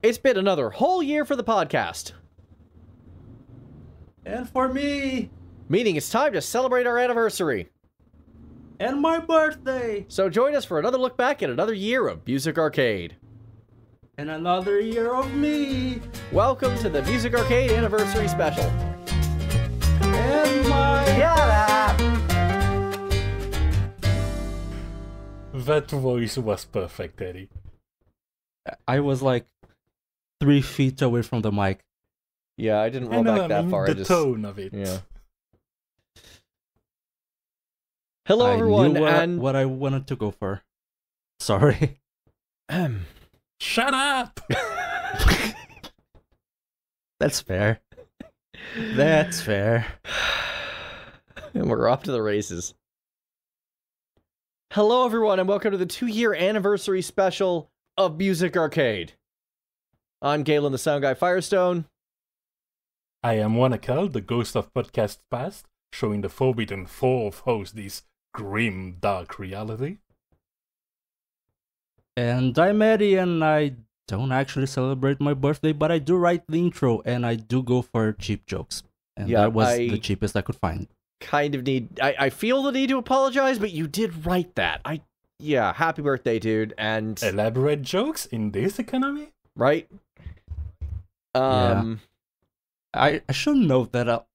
It's been another whole year for the podcast. And for me. Meaning it's time to celebrate our anniversary. And my birthday. So join us for another look back at another year of Music Arcade. And another year of me. Welcome to the Music Arcade Anniversary Special. And my... Shut up! That voice was perfect, Eddie. I was like 3 feet away from the mic. Yeah, I didn't roll back that far. The tone of it. Yeah. Hello, everyone, I knew and what I wanted to go for. Sorry. Shut up! That's fair. That's fair. And we're off to the races. Hello, everyone, and welcome to the 2-year anniversary special of Music Arcade. I'm Galen, the SoundGuy Firestone. I am Ranakel, the ghost of podcasts past, showing the forbidden fourth host this grim, dark reality. And I'm Eddie, and I don't actually celebrate my birthday, but I do write the intro, and I do go for cheap jokes. And Yeah, that was the cheapest I could find. I feel the need to apologize, but you did write that. Yeah, happy birthday, dude, and... Elaborate jokes in this economy? Right? Yeah. I should note that,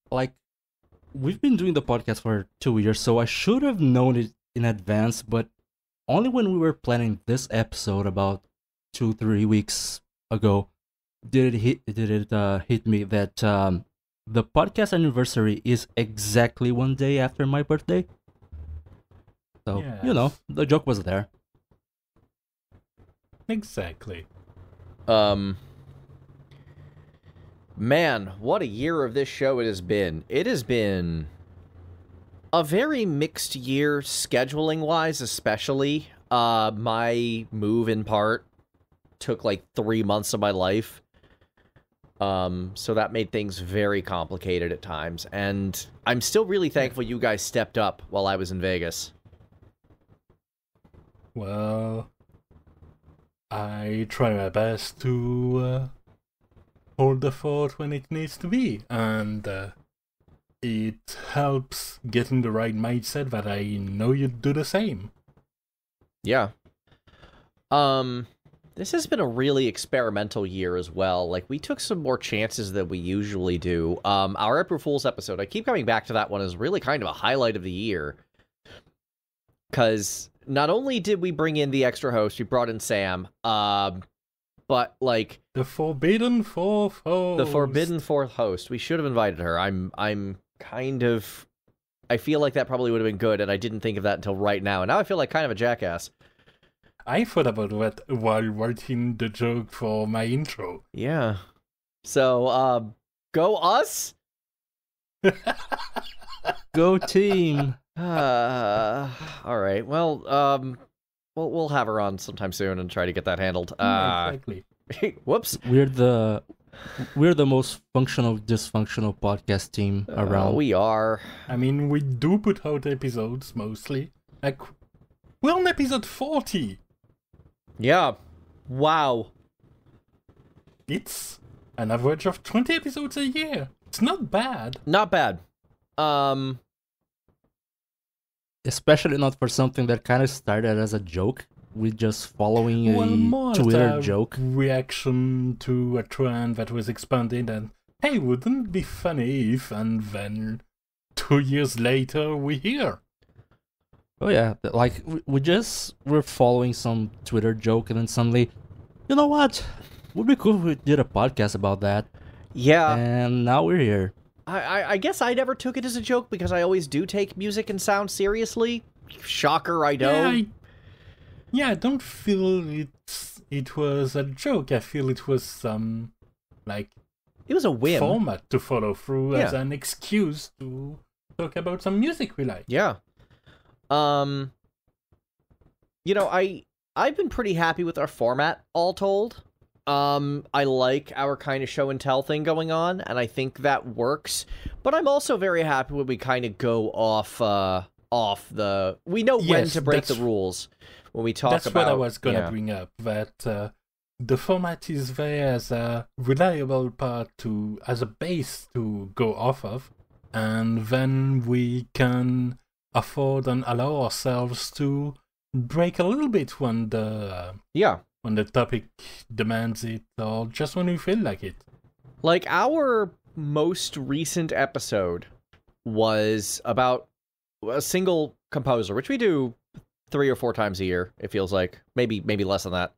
we've been doing the podcast for 2 years, so I should have known it in advance, but only when we were planning this episode about 2-3 weeks ago did it hit me that the podcast anniversary is exactly 1 day after my birthday. So, Yes. the joke was there. Exactly. Man, what a year of this show it has been. It has been a very mixed year, scheduling-wise especially. My move, in part, took like 3 months of my life. So that made things very complicated at times. And I'm still really thankful you guys stepped up while I was in Vegas. Well, I try my best to hold the fort when it needs to be, and it helps getting the right mindset that I know you'd do the same. Yeah. This has been a really experimental year as well. Like, we took some more chances than we usually do. Our April Fool's episode, I keep coming back to that one, is really kind of a highlight of the year. Because not only did we bring in the extra host, we brought in Sam, but, like... The forbidden fourth host. The forbidden fourth host. We should have invited her. I'm kind of... I feel like that probably would have been good, and I didn't think of that until right now. And now I feel like kind of a jackass. I thought about that while writing the joke for my intro. Yeah. So, go us? Go team! Alright. Well, we'll have her on sometime soon and try to get that handled. Exactly. Whoops. We're the most functional, dysfunctional podcast team around. We are. I mean, we do put out episodes, mostly. Like, we're on episode 40. Yeah. Wow. It's an average of 20 episodes a year. It's not bad. Not bad. Especially not for something that kind of started as a joke. We're just following More a Twitter a joke. Reaction to a trend that was expanded, and hey, wouldn't it be funny if, and then 2 years later, we're here. Oh yeah, we're following some Twitter joke, and then suddenly, you know what? Would be cool if we did a podcast about that. Yeah. And now we're here. I guess I never took it as a joke because I always do take music and sound seriously. Shocker, I know. Yeah, I don't feel it was a joke. I feel it was some, it was a whim. Format to follow through as an excuse to talk about some music we like. Yeah. I've been pretty happy with our format, all told. I like our kind of show and tell thing going on, and I think that works. But I'm also very happy when we kind of go off the... We know when to break the rules when we talk about... That's what I was going to bring up, that the format is there as a reliable part as a base to go off of, and then we can afford and allow ourselves to break a little bit when the topic demands it, or just when we feel like it. Like, our most recent episode was about a single composer, which we do 3 or 4 times a year, it feels like. Maybe less than that.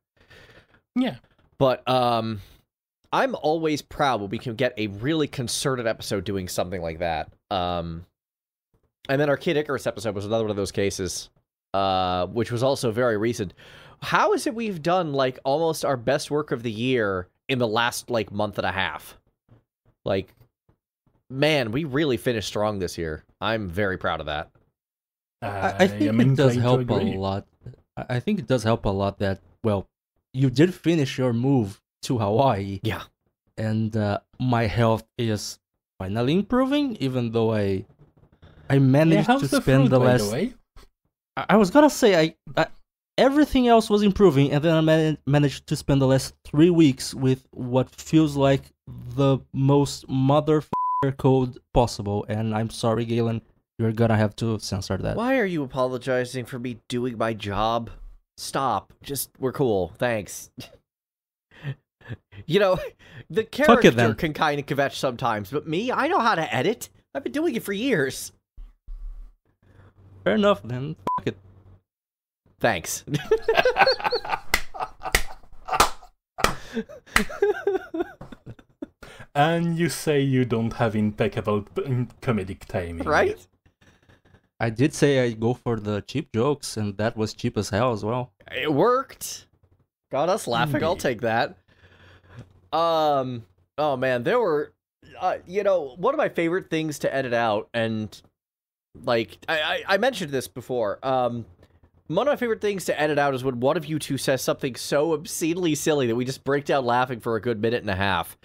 Yeah. But I'm always proud when we can get a really concerted episode doing something like that. And then our Kid Icarus episode was another one of those cases, which was also very recent. How is it we've done, like, almost our best work of the year in the last, like, month and a half? Like, man, we really finished strong this year. I'm very proud of that. I think it does help a lot. I think it does help a lot that, well, you did finish your move to Hawaii. Yeah. And my health is finally improving, even though I managed to spend the last... I was gonna say, I everything else was improving, and then I managed to spend the last 3 weeks with what feels like the most motherfucker code possible, and I'm sorry, Galen, you're gonna have to censor that. Why are you apologizing for me doing my job? Stop. Just, we're cool. Thanks. You know, the character can kind of kvetch sometimes, but me, I know how to edit. I've been doing it for years. Fair enough, then. Fuck it. Thanks. And you say you don't have impeccable comedic timing. Right? I did say I go for the cheap jokes, and that was cheap as hell as well. It worked. Got us laughing. Indeed. I'll take that. Oh man, there were, you know, one of my favorite things to edit out, and like I mentioned this before. One of my favorite things to edit out is when one of you two says something so obscenely silly that we just break down laughing for a good minute and a half.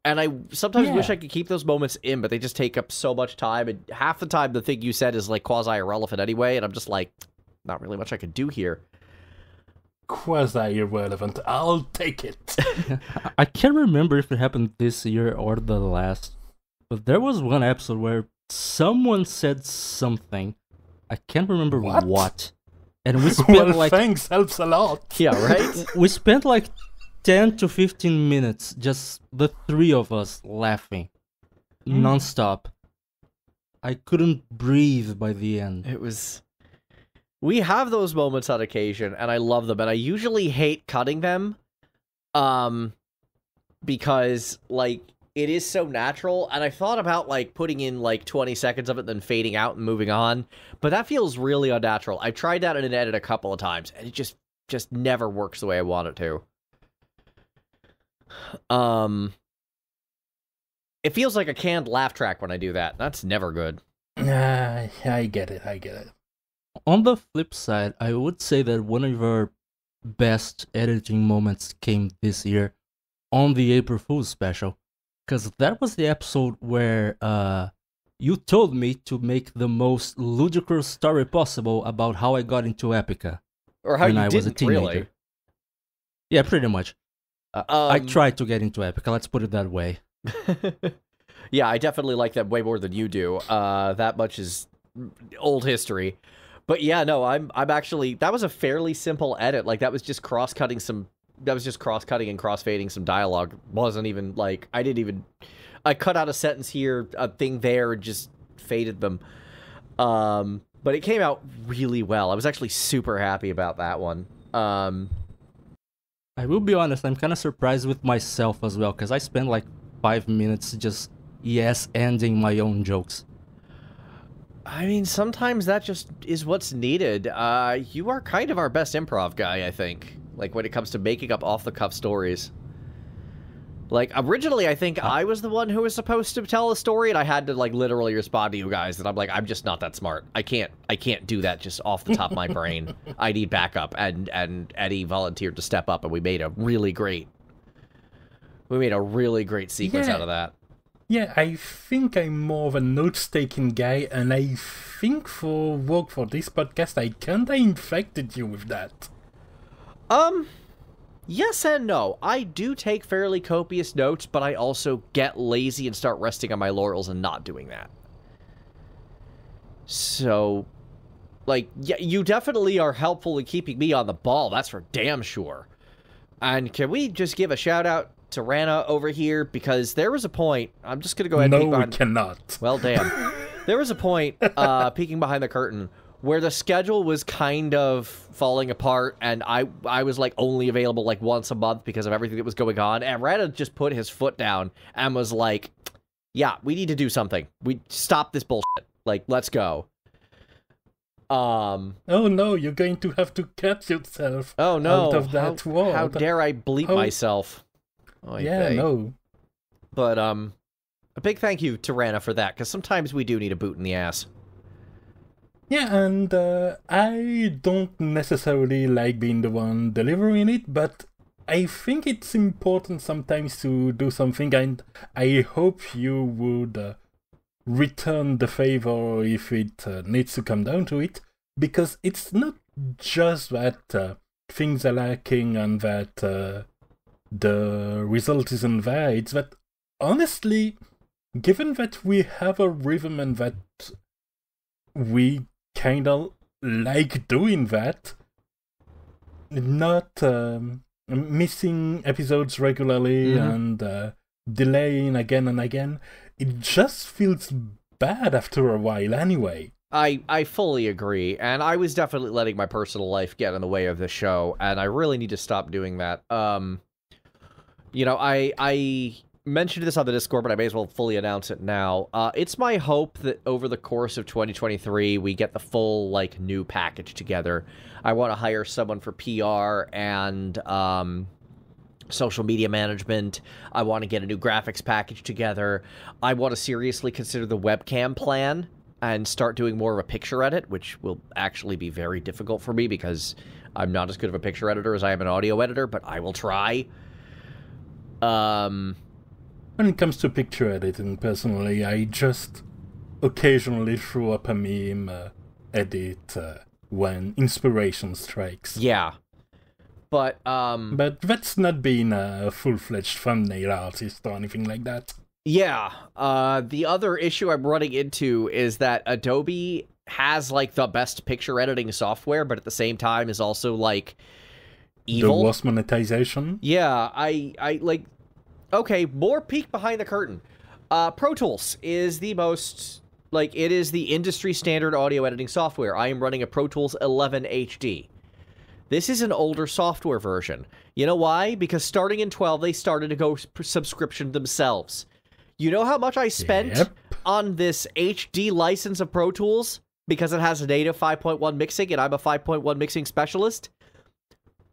And I sometimes wish I could keep those moments in, but they just take up so much time. And half the time, the thing you said is like quasi-irrelevant anyway. And I'm just like, not really much I could do here. Quasi-irrelevant. I'll take it. I can't remember if it happened this year or the last, but there was one episode where someone said something. I can't remember what. And we spent thanks helps a lot. Yeah, right? We spent like 10 to 15 minutes, just the 3 of us laughing, non-stop. I couldn't breathe by the end. It was... We have those moments on occasion, and I love them, and I usually hate cutting them, because, like, it is so natural, and I thought about, like, putting in, like, 20 seconds of it, then fading out and moving on, but that feels really unnatural. I've tried that in an edit a couple of times, and it just never works the way I want it to. It feels like a canned laugh track when I do that. That's never good. I get it. On the flip side, I would say that one of our best editing moments came this year on the April Fool's special, because that was the episode where you told me to make the most ludicrous story possible about how I got into Epica. Or how you didn't, really. Yeah, pretty much. I tried to get into Epica, let's put it that way. Yeah, I definitely like that way more than you do. That much is old history. But yeah, no, I'm actually, that was a fairly simple edit. Like, that was just cross-cutting and cross-fading some dialogue. Wasn't even, like, I cut out a sentence here, a thing there, and just faded them. But it came out really well. I was actually super happy about that one. I will be honest, I'm kind of surprised with myself as well, because I spent like 5 minutes just ending my own jokes. I mean, sometimes that just is what's needed. You are kind of our best improv guy, I think. Like, when it comes to making up off-the-cuff stories. Like, originally, I think I was the one who was supposed to tell a story, and I had to, like, literally respond to you guys, and I'm like, I'm just not that smart. I can't do that just off the top of my brain. I need backup, and Eddie volunteered to step up, and we made a really great sequence out of that. Yeah, I think I'm more of a notes-taking guy, and I think for work for this podcast, I kinda infected you with that. Yes and no. I do take fairly copious notes, but I also get lazy and start resting on my laurels and not doing that. So, like, yeah, you definitely are helpful in keeping me on the ball. That's for damn sure. And can we just give a shout out to Rana over here? Because there was a point, I'm just going to go ahead and peek behind... No, we cannot. Well, damn. There was a point, peeking behind the curtain, where the schedule was kind of falling apart, and I was, like, only available, like, once a month because of everything that was going on, and Rana just put his foot down and was like, yeah, we need to do something. We stop this bullshit. Like, let's go. Oh no, you're going to have to cut yourself out of that world. How dare I bleep myself? No. But, a big thank you to Rana for that, because sometimes we do need a boot in the ass. Yeah, and I don't necessarily like being the one delivering it, but I think it's important sometimes to do something, and I hope you would return the favor if it needs to come down to it, because it's not just that things are lacking and that the result isn't there, it's that, honestly, given that we have a rhythm and that we kind of like doing that, not missing episodes regularly and delaying again and again, it just feels bad after a while anyway. I fully agree, and I was definitely letting my personal life get in the way of the show, and I really need to stop doing that. You know, I mentioned this on the Discord, but I may as well fully announce it now. It's my hope that over the course of 2023, we get the full, like, new package together. I want to hire someone for PR and social media management. I want to get a new graphics package together. I want to seriously consider the webcam plan and start doing more of a picture edit, which will actually be very difficult for me because I'm not as good of a picture editor as I am an audio editor, but I will try. When it comes to picture editing, personally, I just occasionally throw up a meme edit when inspiration strikes. Yeah. But that's not being a full-fledged thumbnail artist or anything like that. Yeah. The other issue I'm running into is that Adobe has, like, the best picture editing software, but at the same time is also, like, evil. The worst monetization? Yeah, I like... Okay, more peek behind the curtain. Pro Tools is the most... Like, it is the industry standard audio editing software. I am running a Pro Tools 11 HD. This is an older software version. You know why? Because starting in 12, they started to go subscription themselves. You know how much I spent on this HD license of Pro Tools? Because it has a native 5.1 mixing, and I'm a 5.1 mixing specialist?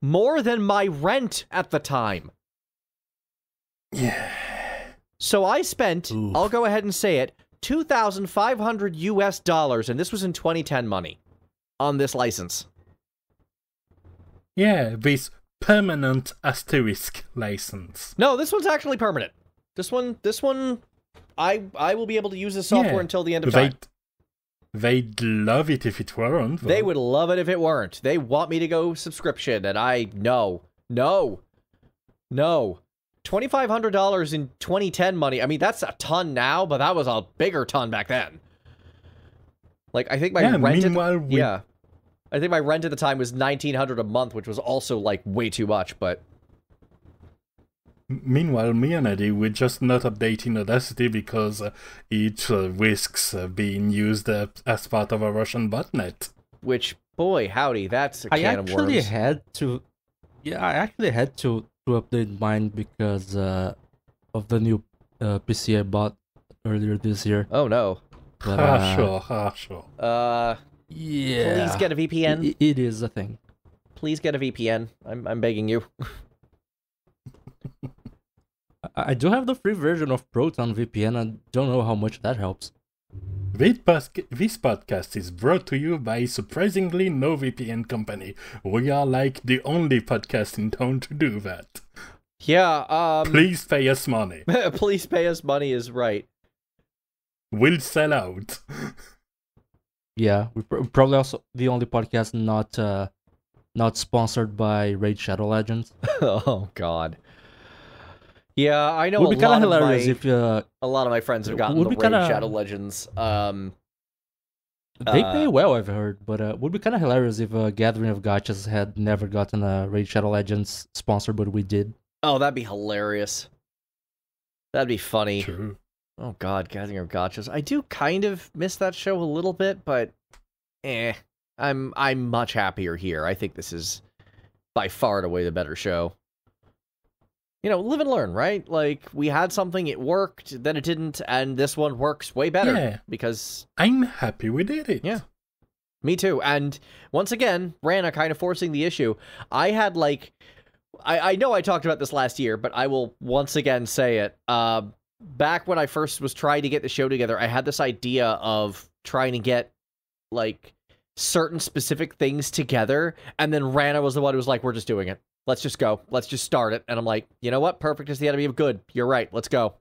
More than my rent at the time. Yeah. So I spent, I'll go ahead and say it, $2,500 US, and this was in 2010 money, on this license. Yeah, this permanent asterisk license. No, this one's actually permanent. This one, I will be able to use this software until the end of time. They'd love it if it weren't. Though. They would love it if it weren't. They want me to go subscription, and no. $2,500 in 2010 money. I mean, that's a ton now, but that was a bigger ton back then. Like, I think my rent... I think my rent at the time was $1,900 a month, which was also, like, way too much, but... Meanwhile, me and Eddie, we're just not updating Audacity because it risks being used as part of a Russian botnet. Which, boy, howdy, that's a can of worms. I actually had to update mine because of the new PC I bought earlier this year. Oh, no. But, sure. Yeah. Please get a VPN. It is a thing. Please get a VPN. I'm begging you. I do have the free version of Proton VPN. I don't know how much that helps. This podcast is brought to you by surprisingly no VPN company. We are like the only podcast in town to do that. Yeah, Please pay us money. Please pay us money is right. We'll sell out. Yeah, we're probably also the only podcast not not sponsored by Raid Shadow Legends. Oh God. Yeah, I know Would be kind of hilarious if a lot of my friends have gotten the Raid Shadow Legends. They pay well, I've heard, but would be kind of hilarious if Gathering of Gachas had never gotten a Raid Shadow Legends sponsor, but we did. Oh, that'd be hilarious. That'd be funny. True. Oh God, Gathering of Gachas. I do kind of miss that show a little bit, but I'm much happier here. I think this is by far and away the better show. You know, live and learn, right? Like, we had something, it worked, then it didn't, and this one works way better. Yeah. Because I'm happy we did it. Yeah. Me too. And once again, Rana kind of forcing the issue. I had, like, I know I talked about this last year, but I will once again say it. Back when I first was trying to get the show together, I had this idea of trying to get, like, certain specific things together, and then Rana was the one who was like, we're just doing it. Let's just go. Let's just start it. And I'm like, you know what? Perfect is the enemy of good. You're right. Let's go.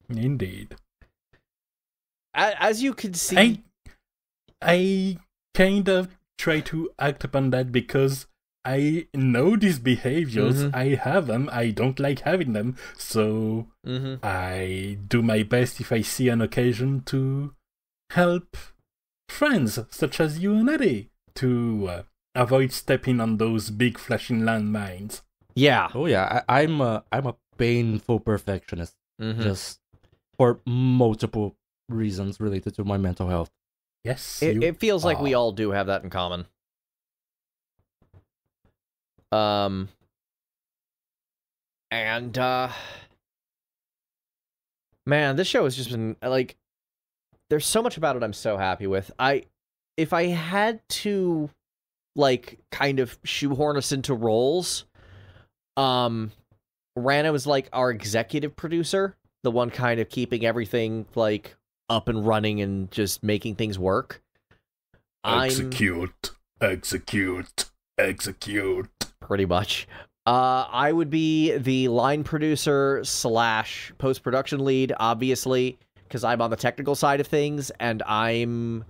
Indeed. As you can see... I kind of try to act upon that because I know these behaviors. Mm-hmm. I have them. I don't like having them. So I do my best if I see an occasion to help friends such as you and Eddie to... avoid stepping on those big flashing landmines. Yeah. Oh yeah, I'm a painful perfectionist, just for multiple reasons related to my mental health. Yes, it feels like we all do have that in common. And man, this show has just been like, there's so much about it I'm so happy with. If I had to, like, kind of shoehorn us into roles, Rana was like our executive producer, the one kind of keeping everything like up and running and just making things work. Execute. Pretty much. I would be the line producer / post-production lead, obviously, because I'm on the technical side of things, and I'm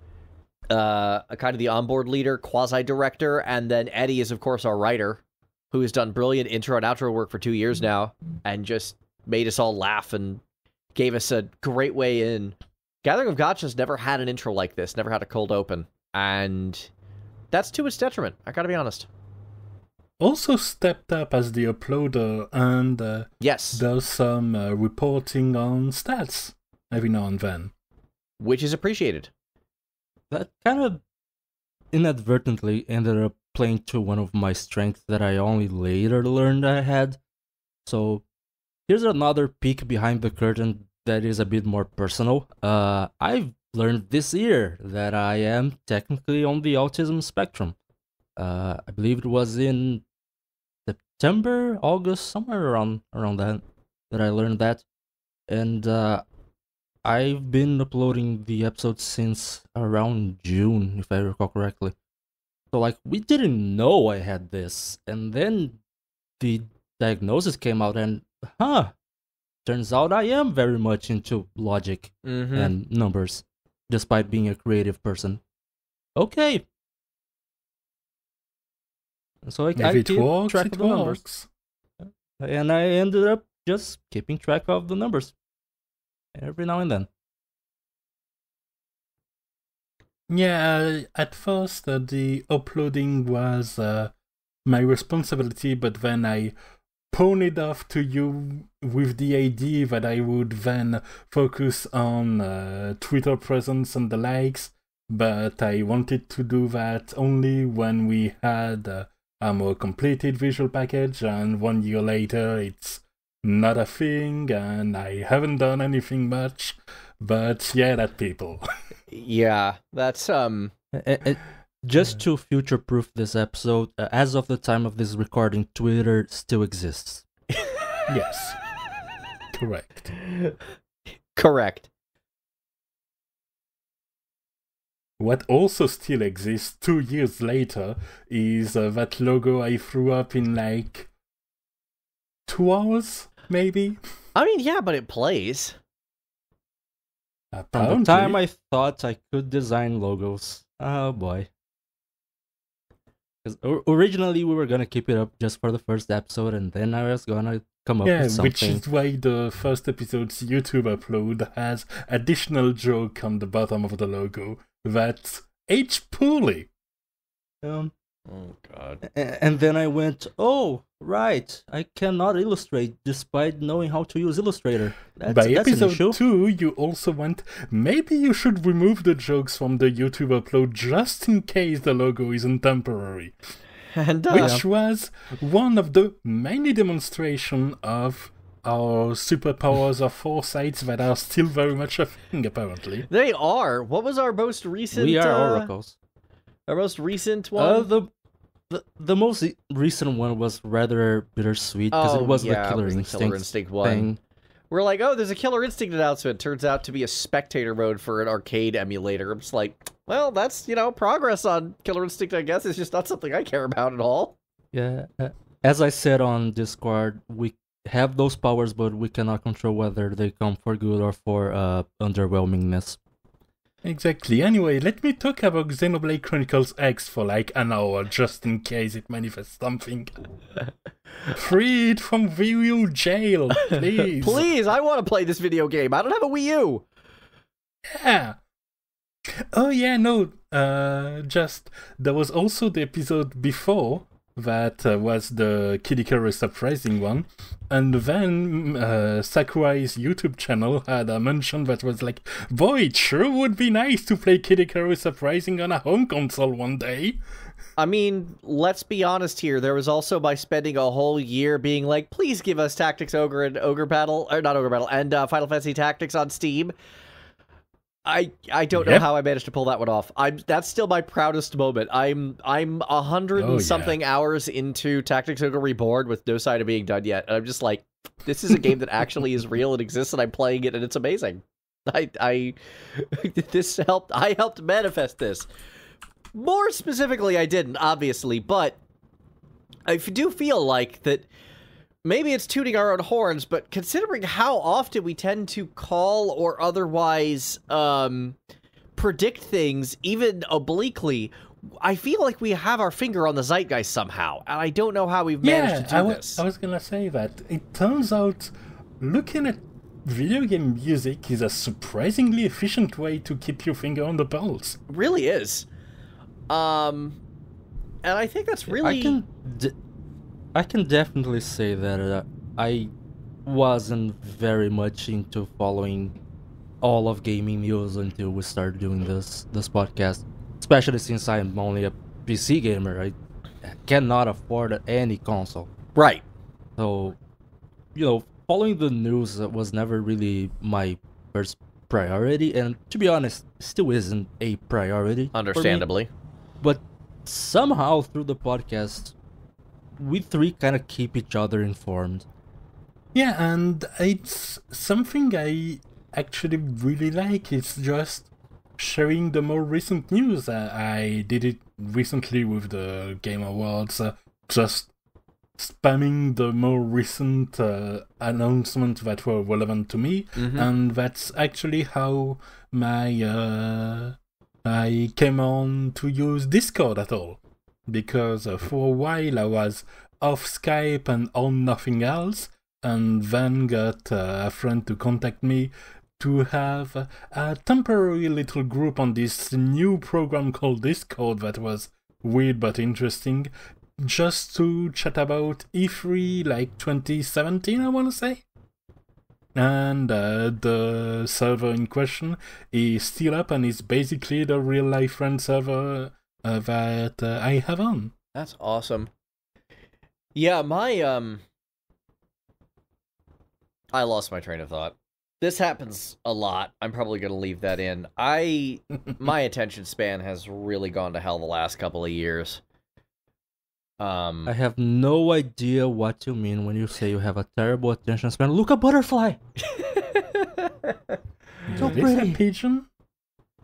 a kind of the onboard leader, quasi-director, and then Eddie is, of course, our writer, who has done brilliant intro and outro work for 2 years now, and just made us all laugh and gave us a great way in. Gathering of Gachas never had an intro like this, never had a cold open, and that's to its detriment, I gotta be honest. Also stepped up as the uploader and yes, does some reporting on stats every now and then. Which is appreciated. That kind of inadvertently ended up playing to one of my strengths that I only later learned I had. So here's another peek behind the curtain that is a bit more personal. I've learned this year that I am technically on the autism spectrum. I believe it was in September, August, somewhere around that I learned that. And I've been uploading the episodes since around June, if I recall correctly. So, like, we didn't know I had this. And then the diagnosis came out and, turns out I am very much into logic and numbers, despite being a creative person. Okay. So I keep track of the numbers. And I ended up just keeping track of the numbers every now and then. Yeah, at first the uploading was my responsibility, but then I pawned it off to you with the idea that I would then focus on Twitter presence and the likes, but I wanted to do that only when we had a more completed visual package, and 1 year later it's not a thing, and I haven't done anything much, but yeah, that people. Yeah, that's just to future-proof this episode, as of the time of this recording, Twitter still exists. Yes. Correct. Correct. What also still exists 2 years later is that logo I threw up in like 2 hours, maybe? I mean, yeah, but it plays. Apparently. From the time I thought I could design logos. Oh boy. Because originally we were gonna keep it up just for the first episode, and then I was gonna come up with something. Which is why the first episode's YouTube upload has additional joke on the bottom of the logo that aged poorly. Oh god. And then I went, oh, right, I cannot illustrate despite knowing how to use Illustrator. By that's an issue. episode 2, you also went, maybe you should remove the jokes from the YouTube upload just in case the logo isn't temporary. And Which was one of the many demonstrations of our superpowers of foresight that are still very much a thing, apparently. they are. What was our most recent? We are oracles. Our most recent one. The most recent one was rather bittersweet because it was the Killer Instinct one. thing. We're like, oh, there's a Killer Instinct announcement. Turns out to be a spectator mode for an arcade emulator. I'm just like, well, that's, progress on Killer Instinct, I guess. It's just not something I care about at all. Yeah. As I said on Discord, we have those powers, but we cannot control whether they come for good or for underwhelmingness. Exactly. Anyway, let me talk about Xenoblade Chronicles X for like an hour, just in case it manifests something. Free it from Wii U jail, please. Please, I want to play this video game. I don't have a Wii U. Yeah. Oh yeah, no. Just there was also the episode before that was the Kid Icarus Uprising one, and then Sakurai's YouTube channel had a mention that was like, boy, it sure would be nice to play Kid Icarus Uprising on a home console one day. I mean, let's be honest here. There was also by spending a whole year being like, please give us Tactics Ogre and Ogre Battle, or not Ogre Battle, and Final Fantasy Tactics on Steam. I don't know how I managed to pull that one off. That's still my proudest moment. I'm 100 and something hours into Tactics Ogre Reborn with no sign of being done yet. And I'm just like, this is a game that actually is real and exists, and I'm playing it, and it's amazing. I helped manifest this. More specifically, I didn't, obviously, but I do feel like that maybe it's tooting our own horns, but considering how often we tend to call or otherwise predict things, even obliquely, I feel like we have our finger on the zeitgeist somehow, and I don't know how we've managed to do this. I was gonna say that. It turns out looking at video game music is a surprisingly efficient way to keep your finger on the pulse. It really is. And I think that's really... I can definitely say that I wasn't very much into following all of gaming news until we started doing this podcast. Especially since I'm only a PC gamer, I cannot afford any console. Right. So, following the news was never really my first priority, and to be honest, still isn't a priority. Understandably. For me. But somehow through the podcast, we three kind of keep each other informed. Yeah, and it's something I actually really like. It's just sharing the more recent news. I did it recently with the Game Awards, just spamming the more recent announcements that were relevant to me, and that's actually how I came on to use Discord at all. Because for a while I was off Skype and on nothing else, and then got a friend to contact me to have a temporary little group on this new program called Discord that was weird but interesting, just to chat about E3 like 2017, I want to say. And the server in question is still up and is basically the real life friend server that I have on. That's awesome. Yeah, I lost my train of thought. This happens a lot. I'm probably going to leave that in. My attention span has really gone to hell the last couple of years. I have no idea what you mean when you say you have a terrible attention span. Look, a butterfly! So pretty. A pigeon?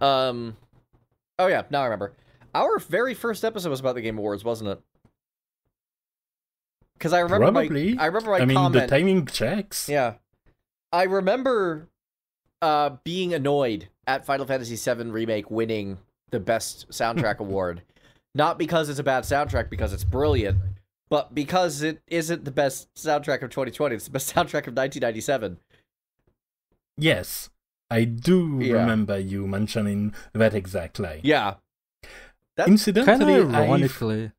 Oh yeah, now I remember. Our very first episode was about the Game Awards, wasn't it? Because I remember my comment. The timing checks. Yeah. I remember being annoyed at Final Fantasy VII Remake winning the Best Soundtrack Award. Not because it's a bad soundtrack, because it's brilliant, but because it isn't the best soundtrack of 2020. It's the best soundtrack of 1997. Yes, I do remember you mentioning that exact line. Yeah. Ironically,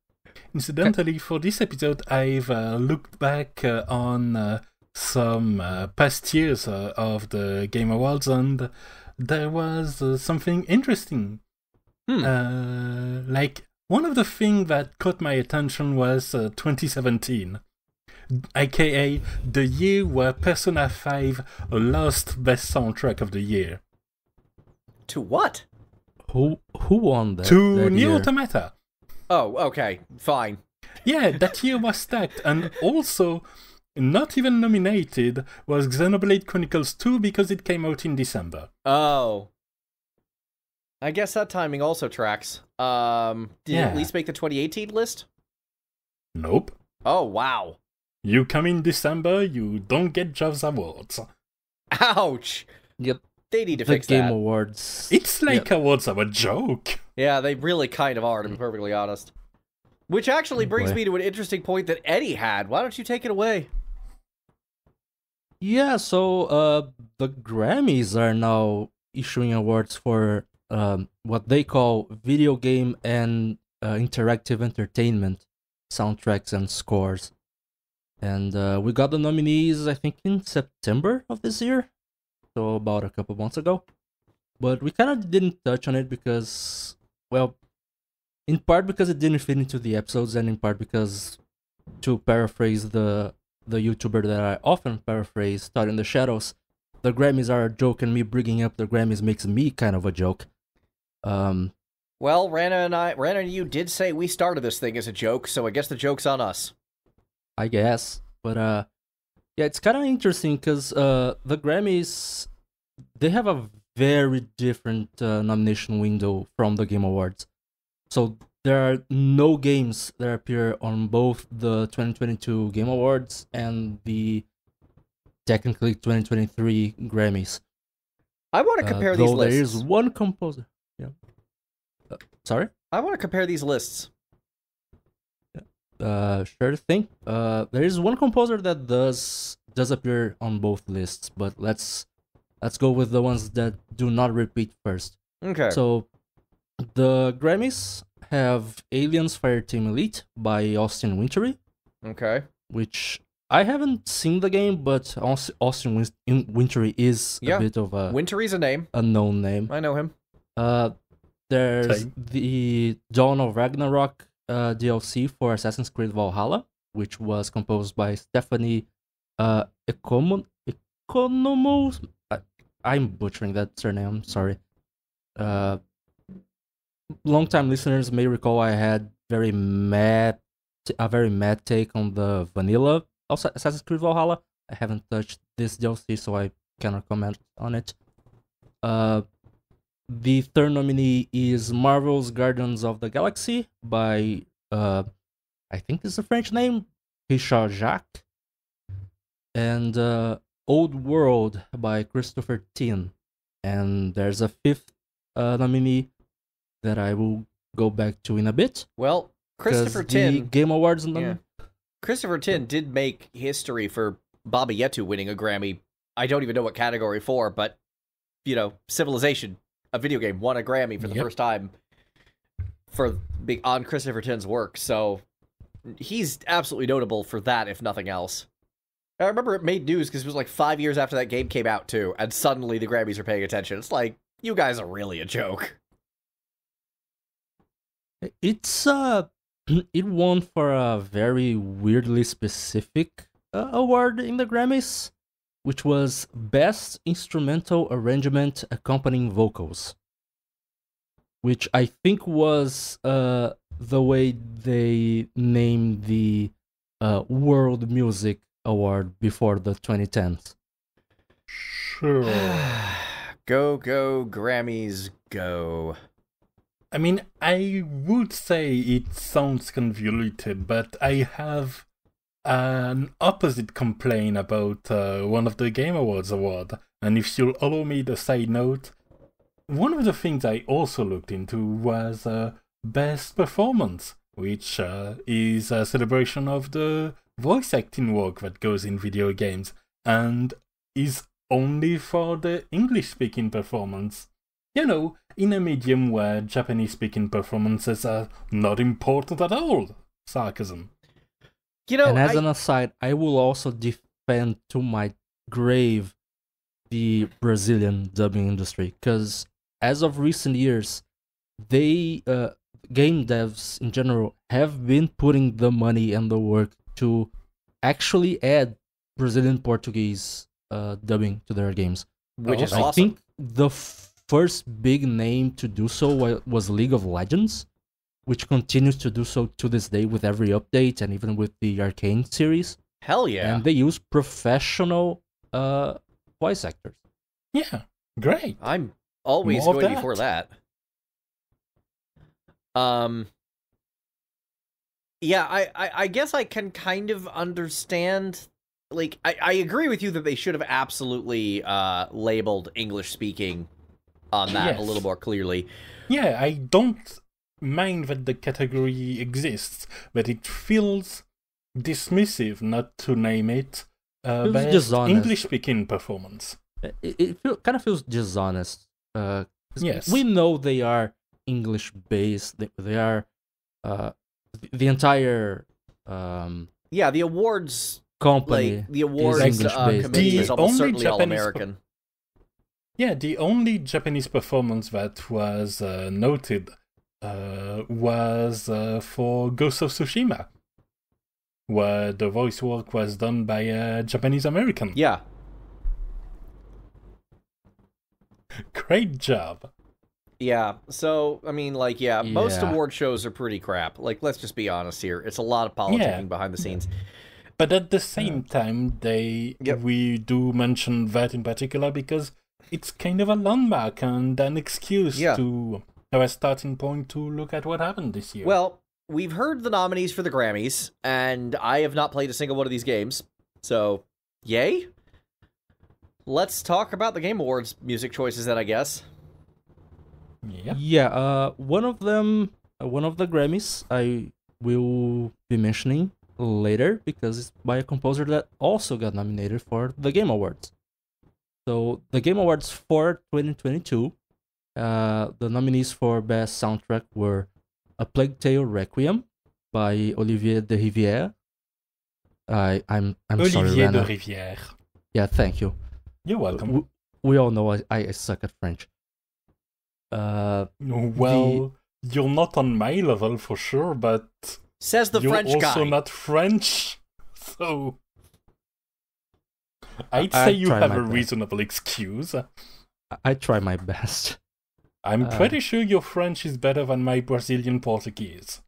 for this episode, I've looked back on some past years of the Game Awards, and there was something interesting. Like, one of the things that caught my attention was 2017, aka the year where Persona 5 lost Best Soundtrack of the Year. To what? Who won that? To Nier Automata. Oh, okay, fine. Yeah, that year was stacked, and also, not even nominated, was Xenoblade Chronicles 2 because it came out in December. Oh. I guess that timing also tracks. Did it at least make the 2018 list? Nope. Oh, wow. You come in December, you don't get Jobs Awards. Ouch! Yep. They need to the fix Game that. Awards. It's like awards are a joke. Yeah, they really kind of are, to be perfectly honest. Which actually brings me to an interesting point that Eddie had. Why don't you take it away? Yeah, so the Grammys are now issuing awards for what they call video game and interactive entertainment soundtracks and scores. And we got the nominees, I think, in September of this year, so about a couple months ago. But we kind of didn't touch on it because, well, in part because it didn't fit into the episodes, and in part because, to paraphrase the YouTuber that I often paraphrase, Thought in the Shadows, the Grammys are a joke, and me bringing up the Grammys makes me kind of a joke. Well, Rana and you did say we started this thing as a joke, so I guess the joke's on us. I guess. But yeah, it's kind of interesting because the Grammys, they have a very different nomination window from the Game Awards. So there are no games that appear on both the 2022 Game Awards and the technically 2023 Grammys. I want to compare these lists. There is one composer. Yeah. Sorry? I want to compare these lists. Sure thing. There is one composer that does appear on both lists, but let's go with the ones that do not repeat first. Okay. So the Grammys have Aliens Fireteam Elite by Austin Wintory. Okay. Which I haven't seen the game, but Austin Wintory is a bit of a Wintory's a name. A known name. I know him. There's the Dawn of Ragnarok DLC for Assassin's Creed Valhalla, which was composed by Stephanie Economos. I'm butchering that surname, I'm sorry. Long-time listeners may recall I had a very mad take on the vanilla of Assassin's Creed Valhalla. I haven't touched this DLC, so I cannot comment on it. The third nominee is Marvel's Guardians of the Galaxy by, I think it's a French name, Richard Jacques. And Old World by Christopher Tin. And there's a fifth nominee that I will go back to in a bit. Well, Christopher Tin... The Game Awards... Christopher Tin did make history for Baba Yetu winning a Grammy. I don't even know what category for, but, you know, Civilization, a video game, won a Grammy for the first time for being on Christopher Tin's work, so he's absolutely notable for that, if nothing else. I remember it made news because it was like 5 years after that game came out, too, and suddenly the Grammys are paying attention. It's like, you guys are really a joke. It's, it won for a very weirdly specific award in the Grammys, which was Best Instrumental Arrangement Accompanying Vocals, which I think was the way they named the World Music Award before the 2010s. Sure. Go, Grammys, go. I mean, I would say it sounds convoluted, but I have an opposite complaint about one of the Game Awards award. And if you'll allow me the side note, one of the things I also looked into was Best Performance, which is a celebration of the voice acting work that goes in video games, and is only for the English-speaking performance. You know, in a medium where Japanese-speaking performances are not important at all. Sarcasm. You know, and as an aside, I will also defend to my grave the Brazilian dubbing industry, because as of recent years, they game devs in general have been putting the money and the work to actually add Brazilian Portuguese dubbing to their games, which is I awesome. think the first big name to do so was League of Legends, which continues to do so to this day with every update and even with the Arcane series. Hell yeah. And they use professional voice actors. Yeah, great. I'm always More of going that. before that. Yeah, I guess I can kind of understand. Like, I agree with you that they should have absolutely labeled English speaking on that a Yes. little more clearly. Yeah, I don't mind that the category exists, but it feels dismissive not to name it Feels best dishonest. English-speaking performance. It kind of feels dishonest. 'Cause Yes. we know they are English based. They are the entire Yeah, the awards, company. like the awards English-based. committee is The almost only certainly all Japanese American. Yeah, the only Japanese performance that was noted was for Ghost of Tsushima, where the voice work was done by a Japanese American. Yeah. Great job. Yeah, so, I mean, like, most Yeah. award shows are pretty crap. Like, let's just be honest here. It's a lot of politicking Yeah. behind the scenes. But at the same time, Yep. we do mention that in particular because it's kind of a landmark and an excuse Yeah. to have a starting point to look at what happened this year. Well, we've heard the nominees for the Grammys, and I have not played a single one of these games. So, yay? Let's talk about the Game Awards music choices then, I guess. yeah. Yeah, one of them, one of the Grammys, I will be mentioning later because it's by a composer that also got nominated for the Game Awards. So the Game Awards for 2022, the nominees for Best Soundtrack were A Plague Tale Requiem by Olivier de Rivière. I'm sorry, Olivier de Rana. Rivière. Yeah, thank you. You're welcome. We all know I suck at French. Well, you're not on my level for sure, but Says the you're French also guy. not French, so I'd I say you try have my a best. reasonable excuse. I try my best. I'm pretty sure your French is better than my Brazilian Portuguese.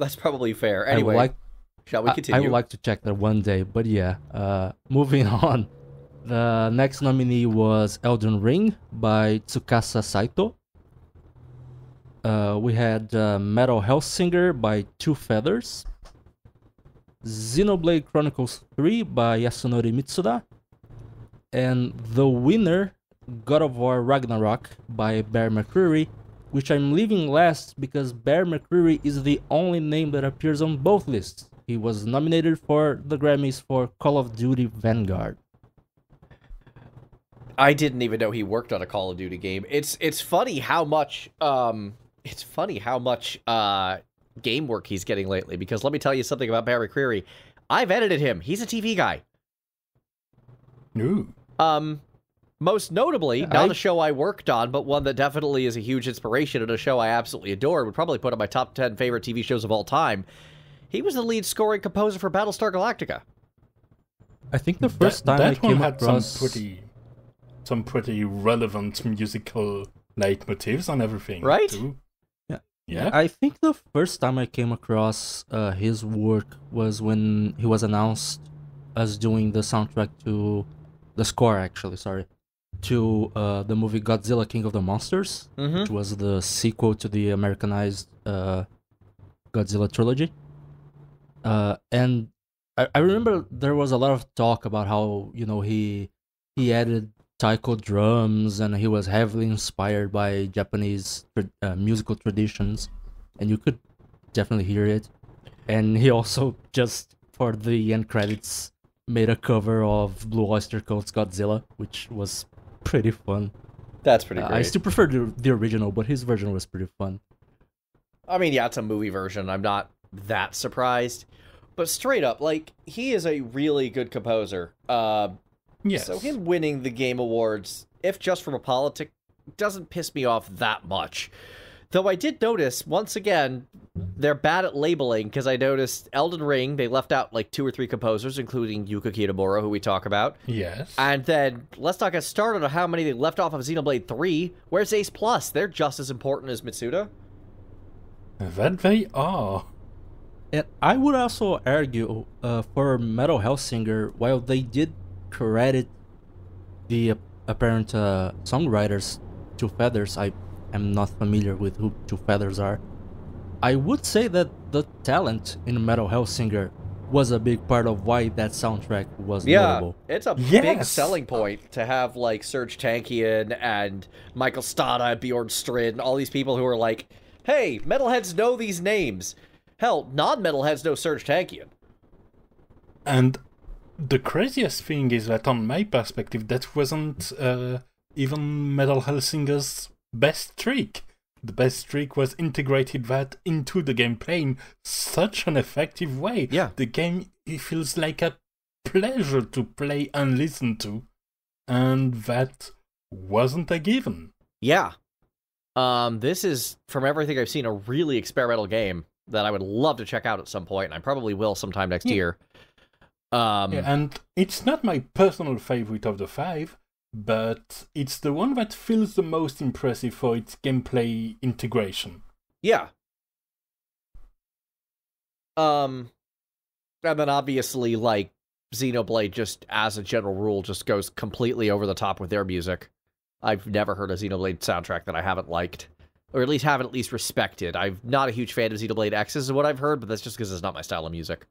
That's probably fair. Anyway, shall we I continue? would like to check that one day, but yeah. Moving on. The next nominee was Elden Ring by Tsukasa Saito. We had Metal Hellsinger by Two Feathers. Xenoblade Chronicles 3 by Yasunori Mitsuda. And the winner, God of War Ragnarok by Bear McCreary, which I'm leaving last because Bear McCreary is the only name that appears on both lists. He was nominated for the Grammys for Call of Duty Vanguard. I didn't even know he worked on a Call of Duty game. It's funny how much game work he's getting lately, because let me tell you something about Barry Creary. I've edited him. He's a TV guy. Ooh. Most notably, not a show I worked on, but one that definitely is a huge inspiration and a show I absolutely adore. Would probably put on my top 10 favorite TV shows of all time. He was the lead scoring composer for Battlestar Galactica. I think the first time I that one came had across... some pretty relevant musical leitmotifs and everything, Right? too. Yeah. Yeah. I think the first time I came across his work was when he was announced as doing the soundtrack to... The score, actually, sorry. To the movie Godzilla King of the Monsters, which was the sequel to the Americanized Godzilla trilogy. And I remember there was a lot of talk about how, he added taiko drums, and he was heavily inspired by Japanese musical traditions, and you could definitely hear it. And he also, just for the end credits, made a cover of Blue Oyster Cult's Godzilla, which was pretty fun. That's pretty great. I still prefer the original, but his version was pretty fun. I mean, yeah, it's a movie version. I'm not that surprised. But straight up, like, he is a really good composer. Yes. So him winning the Game Awards, if just from a politic, doesn't piss me off that much. Though I did notice, once again, they're bad at labeling, because I noticed Elden Ring, they left out like 2 or 3 composers, including Yuka Kitamura, who we talk about. Yes. And then, let's not get started on how many they left off of Xenoblade 3. Where's Ace Plus? They're just as important as Mitsuda. That they are. And I would also argue for Metal Hellsinger, while they did credit the apparent songwriters, Two Feathers, I am not familiar with who Two Feathers are. I would say that the talent in Metal Hellsinger was a big part of why that soundtrack was notable. It's a big selling point to have like Serge Tankian and Michael Stada and Bjorn Strid, all these people who are like, hey, metalheads know these names. Hell, non-metalheads know Serge Tankian. And the craziest thing is that, on my perspective, that wasn't even Metal Hellsinger's best trick. The best trick was integrated that into the gameplay in such an effective way. Yeah. The game, it feels like a pleasure to play and listen to. And that wasn't a given. Yeah. This is, from everything I've seen, a really experimental game that I would love to check out at some point, and I probably will sometime next year. And it's not my personal favorite of the 5, but it's the one that feels the most impressive for its gameplay integration. Yeah. And then obviously, like, Xenoblade, just as a general rule, just goes completely over the top with their music. I've never heard a Xenoblade soundtrack that I haven't liked, or at least respected. I'm not a huge fan of Xenoblade X, is what I've heard, but that's just because it's not my style of music.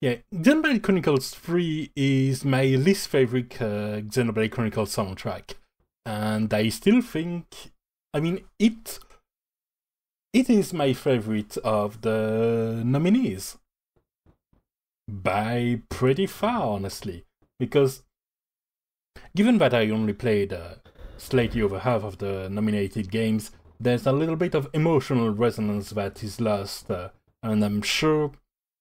Yeah, Xenoblade Chronicles 3 is my least favorite Xenoblade Chronicles soundtrack. And I still think, I mean, it is my favorite of the nominees. By pretty far, honestly. Because, given that I only played slightly over half of the nominated games, there's a little bit of emotional resonance that is lost, and I'm sure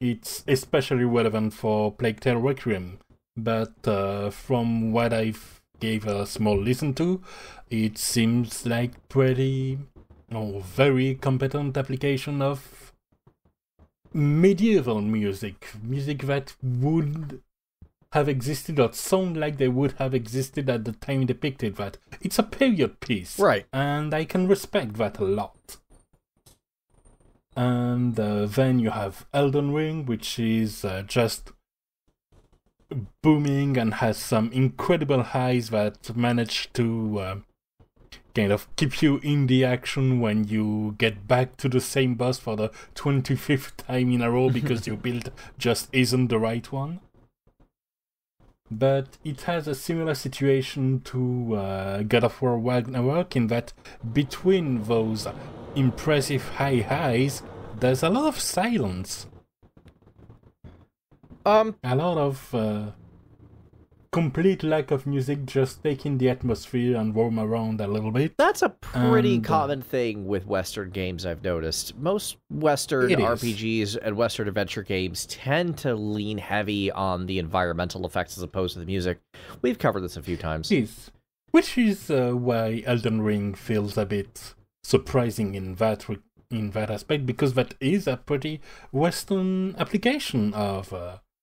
it's especially relevant for Plague Tale Requiem. But from what I've gave a small listen to, it seems like very competent application of medieval music that would have existed or sound like they would have existed at the time depicted. That it's a period piece, right? And I can respect that a lot. And then you have Elden Ring, which is just booming and has some incredible highs that manage to kind of keep you in the action when you get back to the same boss for the 25th time in a row because your build just isn't the right one. But it has a similar situation to God of War Ragnarok in that between those impressive high highs, there's a lot of silence. A lot of complete lack of music, just taking the atmosphere and roam around a little bit. That's a pretty common thing with Western games, I've noticed. Most Western RPGs and Western adventure games tend to lean heavy on the environmental effects as opposed to the music. We've covered this a few times. Yes. Which is why Elden Ring feels a bit surprising in that aspect, because that is a pretty Western application of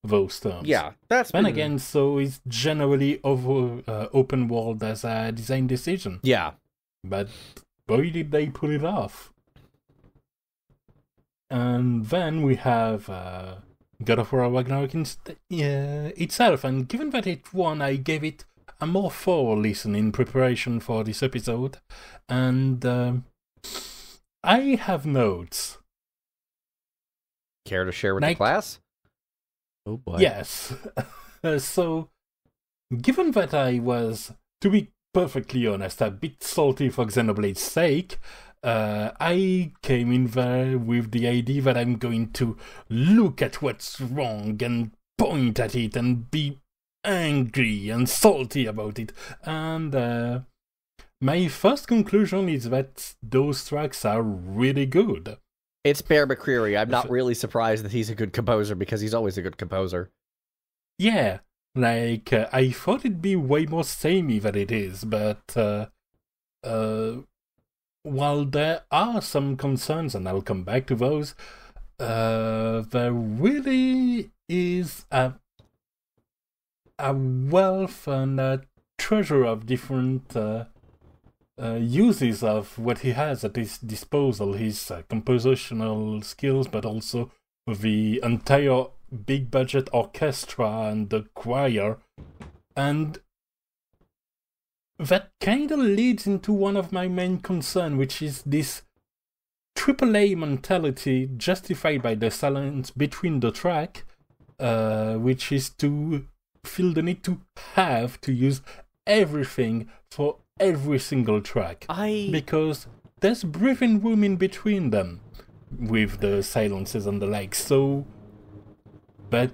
those terms. Yeah, that's then again, so it's generally open world as a design decision. Yeah, but boy did they pull it off. And then we have God of War Ragnarok itself, and given that it won, I gave it a more thorough listen in preparation for this episode, and I have notes. Care to share with the class? Oh boy. Yes. So, given that I was, to be perfectly honest, a bit salty for Xenoblade's sake, I came in there with the idea that I'm going to look at what's wrong and point at it and be angry and salty about it. And my first conclusion is that those tracks are really good. It's Bear McCreary. I'm not really surprised that he's a good composer because he's always a good composer. Yeah, like, I thought it'd be way more samey than it is, but while there are some concerns, and I'll come back to those, there really is a wealth and a treasure of different uses of what he has at his disposal, his compositional skills, but also the entire big budget orchestra and the choir. And that kind of leads into one of my main concerns, which is this AAA mentality justified by the silence between the track, which is to feel the need to have to use everything for every single track. Because there's breathing room in between them with the silences and the likes. So that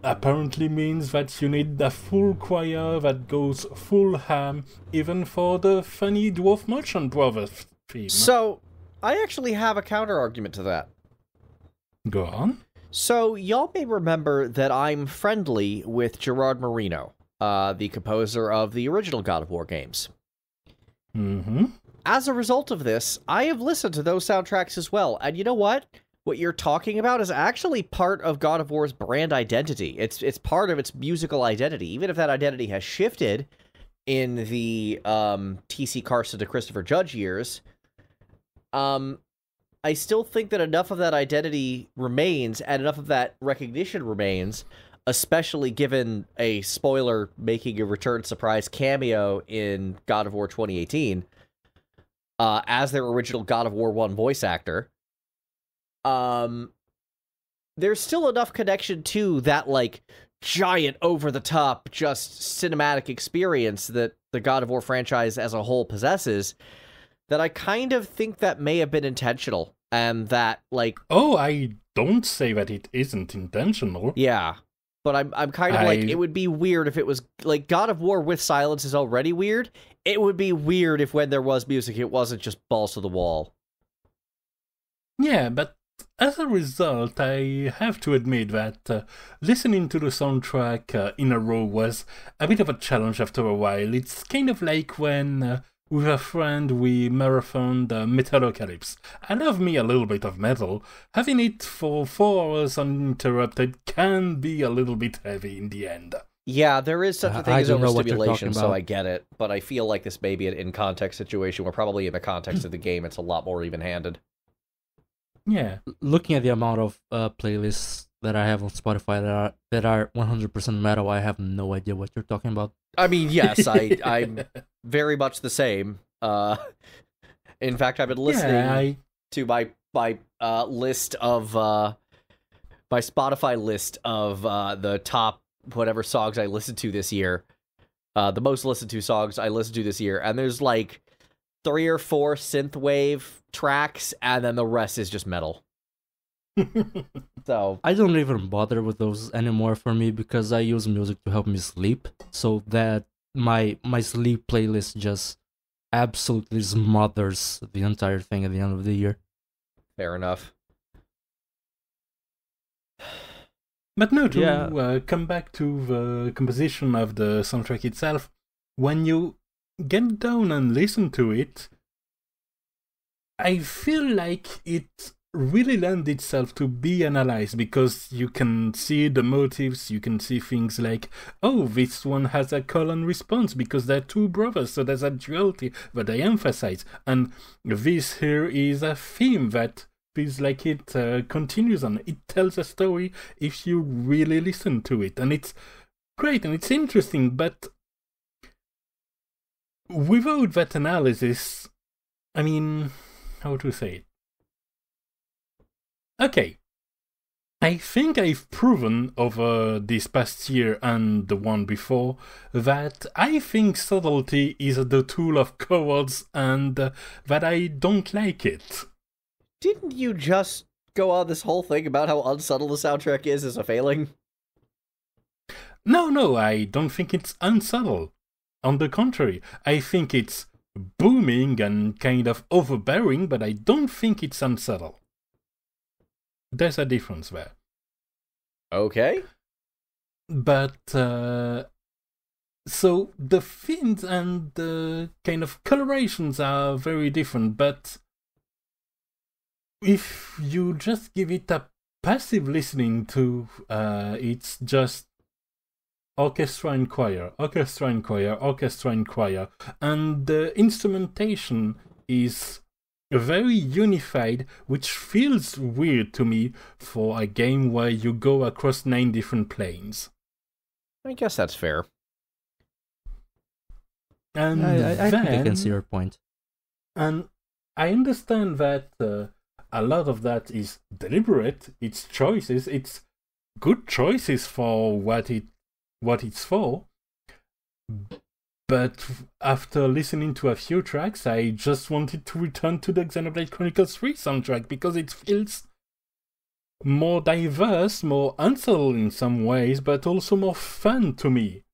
apparently means that you need a full choir that goes full ham, even for the funny Dwarf Merchant Brothers theme. So, I actually have a counter-argument to that. Go on. So, y'all may remember that I'm friendly with Gerard Marino, the composer of the original God of War games. Mm-hmm. As a result of this, I have listened to those soundtracks as well, and you know what? What you're talking about is actually part of God of War's brand identity. It's part of its musical identity, even if that identity has shifted in the T.C. Carson to Christopher Judge years. I still think that enough of that identity remains, and enough of that recognition remains, especially given a spoiler making a return surprise cameo in God of War 2018 as their original God of War 1 voice actor. There's still enough connection to that, like, giant, over-the-top, just cinematic experience that the God of War franchise as a whole possesses, that I kind of think that may have been intentional, and that, like... Oh, I don't say that it isn't intentional. Yeah, but I'm kind of like, it would be weird if it was, like, God of War with silence is already weird. It would be weird if when there was music, it wasn't just balls to the wall. Yeah, but as a result, I have to admit that listening to the soundtrack in a row was a bit of a challenge after a while. It's kind of like when, with a friend, we marathoned Metalocalypse. I love me a little bit of metal. Having it for 4 hours uninterrupted can be a little bit heavy in the end. Yeah, there is such a thing as overstimulation, so I get it. But I feel like this may be an in-context situation where probably in the context of the game, it's a lot more even-handed. Yeah. Looking at the amount of playlists that I have on Spotify that are 100% metal, I have no idea what you're talking about. I mean, yes, I'm very much the same. In fact, I've been listening to my list of my Spotify list of the top whatever songs I listened to this year, the most listened to songs I listened to this year, and there's like 3 or 4 synthwave tracks, and then the rest is just metal. So I don't even bother with those anymore for me because I use music to help me sleep, so that my sleep playlist just absolutely smothers the entire thing at the end of the year. Fair enough. But no, to come back to the composition of the soundtrack itself, when you get down and listen to it, I feel like it really lends itself to be analyzed, because you can see the motives, you can see things like, oh, this one has a call and response because they're 2 brothers, so there's a duality that I emphasize. And this here is a theme that feels like it continues on. It tells a story if you really listen to it. And it's great and it's interesting, but without that analysis, I mean, how to say it? Okay, I think I've proven over this past year and the one before that I think subtlety is the tool of cowards and that I don't like it. Didn't you just go on this whole thing about how unsubtle the soundtrack is as a failing? No, I don't think it's unsubtle. On the contrary, I think it's booming and kind of overbearing, but I don't think it's unsubtle. There's a difference there. Okay. But, so the themes and the kind of colorations are very different, but if you just give it a passive listening to, it's just orchestra and choir, orchestra and choir, orchestra and choir, and the instrumentation is very unified, which feels weird to me for a game where you go across 9 different planes. I guess that's fair. And I think I can see your point. And I understand that a lot of that is deliberate. It's choices. It's good choices for what it's for. But after listening to a few tracks, I just wanted to return to the Xenoblade Chronicles 3 soundtrack because it feels more diverse, more unsubtle in some ways, but also more fun to me.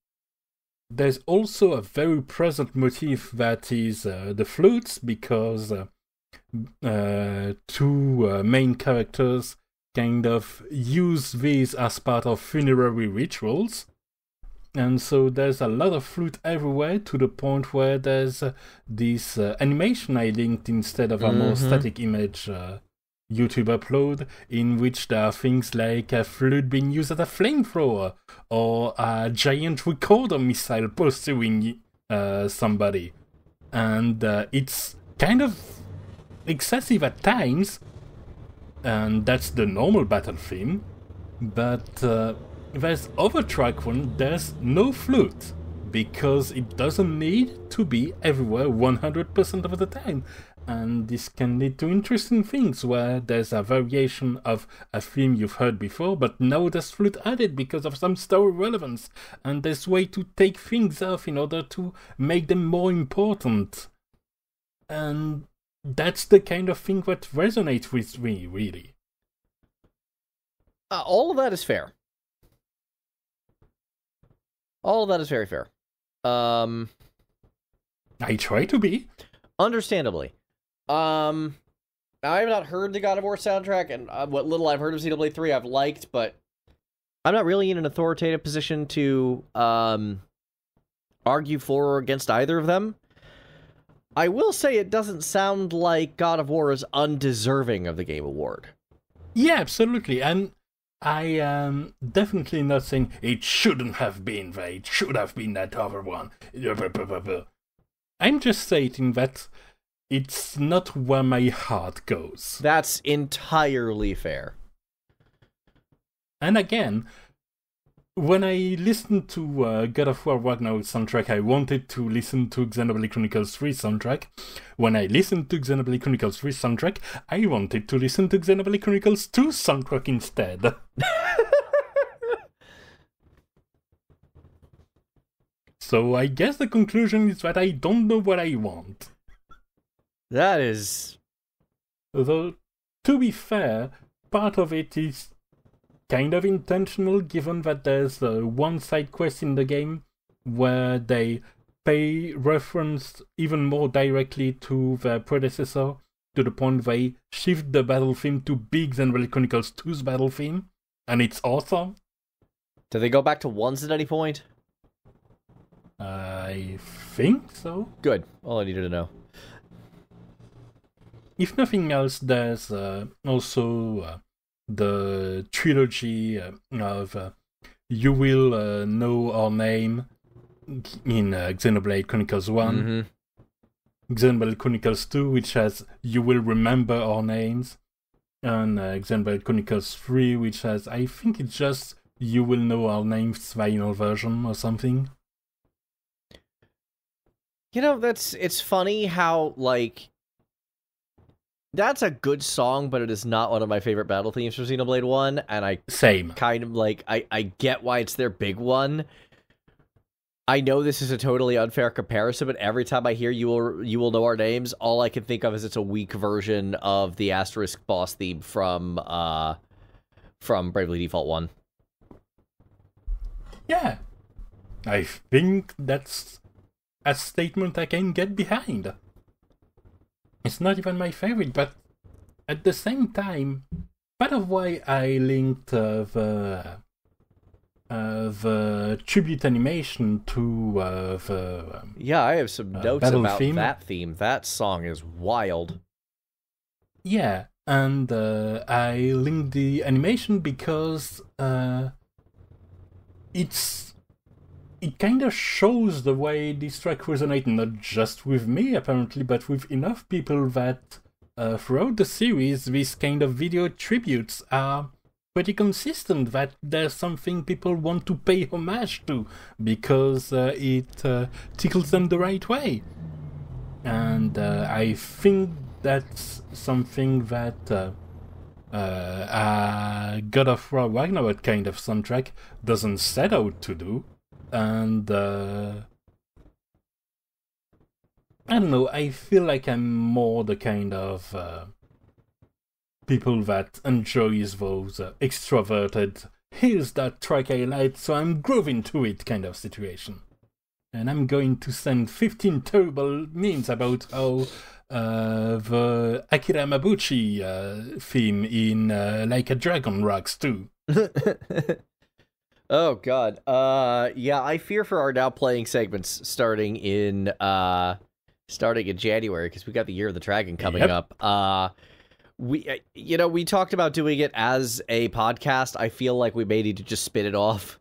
There's also a very present motif that is the flutes, because two main characters kind of use these as part of funerary rituals. And so there's a lot of flute everywhere, to the point where there's this animation I linked instead of a more static image YouTube upload, in which there are things like a flute being used as a flamethrower, or a giant recorder missile pursuing somebody. And it's kind of excessive at times, and that's the normal battle theme, but there's other track when there's no flute, because it doesn't need to be everywhere 100% of the time. And this can lead to interesting things where there's a variation of a theme you've heard before, but now there's flute added because of some story relevance, and there's way to take things off in order to make them more important. And that's the kind of thing that resonates with me, really. All of that is fair. All of that is very fair. I try to be. Understandably. I have not heard the God of War soundtrack, and what little I've heard of Xenoblade 3 I've liked, but I'm not really in an authoritative position to argue for or against either of them. I will say it doesn't sound like God of War is undeserving of the Game Award. Yeah, absolutely. And I am definitely not saying it shouldn't have been there, it should have been that other one. I'm just stating that it's not where my heart goes. That's entirely fair. And again, when I listened to God of War Ragnarok soundtrack, I wanted to listen to Xenoblade Chronicles 3 soundtrack. When I listened to Xenoblade Chronicles 3 soundtrack, I wanted to listen to Xenoblade Chronicles 2 soundtrack instead. So I guess the conclusion is that I don't know what I want. That is... Though, to be fair, part of it is kind of intentional, given that there's one side quest in the game where they pay reference even more directly to their predecessor, to the point they shift the battle theme to Big Xenoblade Chronicles 2's battle theme, and it's awesome. Do they go back to ones at any point? I think so. Good. All I needed to know. If nothing else, there's also the trilogy of You Will Know Our Name in Xenoblade Chronicles 1, Xenoblade Chronicles 2, which has You Will Remember Our Names, and Xenoblade Chronicles 3, which has, I think it's just You Will Know Our Names final version or something. You know, it's funny how, like, That's a good song, but it is not one of my favorite battle themes for Xenoblade 1, and I Same. kind of, like, I get why it's their big one. I know this is a totally unfair comparison, but every time I hear You Will Know Our Names, all I can think of is it's a weak version of the Asterisk boss theme from Bravely Default 1. Yeah. I think that's a statement I can get behind. It's not even my favorite, but at the same time, part of why I linked the tribute animation to the Yeah, I have some notes battle about theme. that theme. That song is wild. Yeah, and I linked the animation because it kind of shows the way this track resonates not just with me apparently, but with enough people that throughout the series, these kind of video tributes are pretty consistent, that there's something people want to pay homage to because it tickles them the right way. And I think that's something that God of War Ragnarok kind of soundtrack doesn't set out to do. And I don't know, I feel like I'm more the kind of people that enjoys those extroverted, here's that track I like, so I'm grooving to it kind of situation. And I'm going to send 15 terrible memes about how the Akira Yamaguchi theme in Like a Dragon rocks too. Oh god. Yeah, I fear for our now playing segments starting in January because we got the Year of the Dragon coming up. We talked about doing it as a podcast. I feel like we may need to just spin it off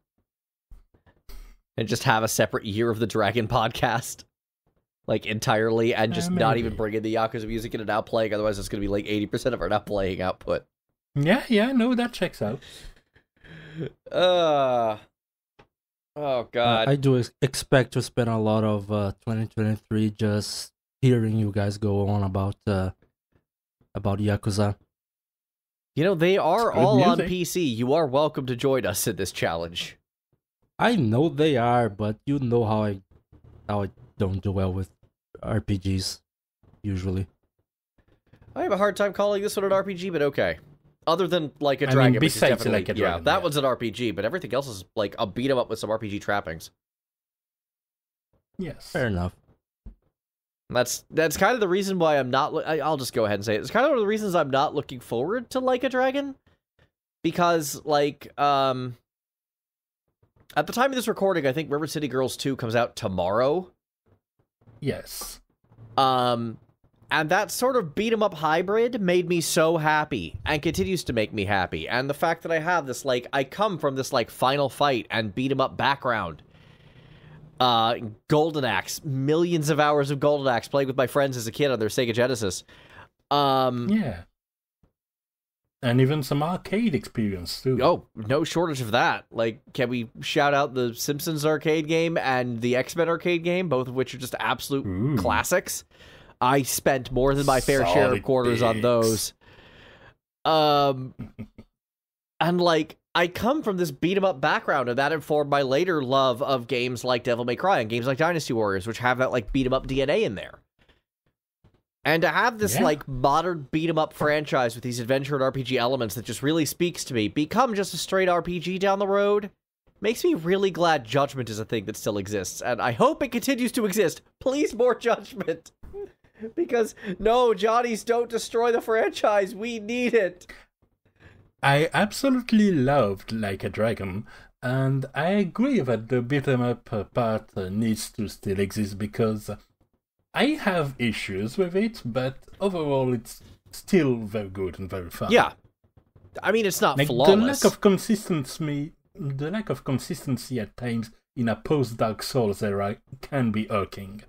and just have a separate Year of the Dragon podcast, like entirely, and just not even bring in the Yakuza music in and out playing. Otherwise, it's going to be like 80% of our not playing output. Yeah, no, that checks out. Oh god. I do expect to spend a lot of 2023 just hearing you guys go on about Yakuza. You know, they are all music. on PC. You are welcome to join us in this challenge. I know they are, but you know how I don't do well with RPGs usually. I have a hard time calling this one an RPG, but okay. Other than Like a Dragon, which is besides definitely, Like a Dragon, that yeah. one's an RPG, but everything else is like a beat 'em up with some RPG trappings. Yes. Fair enough. That's kind of the reason why I'm not. I'll just go ahead and say it. It's kind of one of the reasons I'm not looking forward to Like a Dragon, because like at the time of this recording, I think River City Girls 2 comes out tomorrow. Yes. And that sort of beat 'em up hybrid made me so happy and continues to make me happy. And the fact that I have this, like, I come from this, like, final fight and beat 'em up background. Golden Axe, millions of hours of Golden Axe playing with my friends as a kid on their Sega Genesis. Yeah. And even some arcade experience too. Oh, no shortage of that. Like, can we shout out the Simpsons arcade game and the X-Men arcade game, both of which are just absolute classics? I spent more than my fair share of quarters on those. And, like, I come from this beat-em-up background, and that informed my later love of games like Devil May Cry and games like Dynasty Warriors, which have that, like, beat-em-up DNA in there. And to have this, like, modern beat-em-up franchise with these adventure and RPG elements that just really speaks to me become just a straight RPG down the road makes me really glad Judgment is a thing that still exists, and I hope it continues to exist. Please, more Judgment! Because, no, Johnnies, don't destroy the franchise. We need it. I absolutely loved Like a Dragon, and I agree that the beat-em-up part needs to still exist because I have issues with it, but overall it's still very good and very fun. Yeah. I mean, it's not like, flawless. The lack of consistency at times in a post-Dark Souls era can be irking.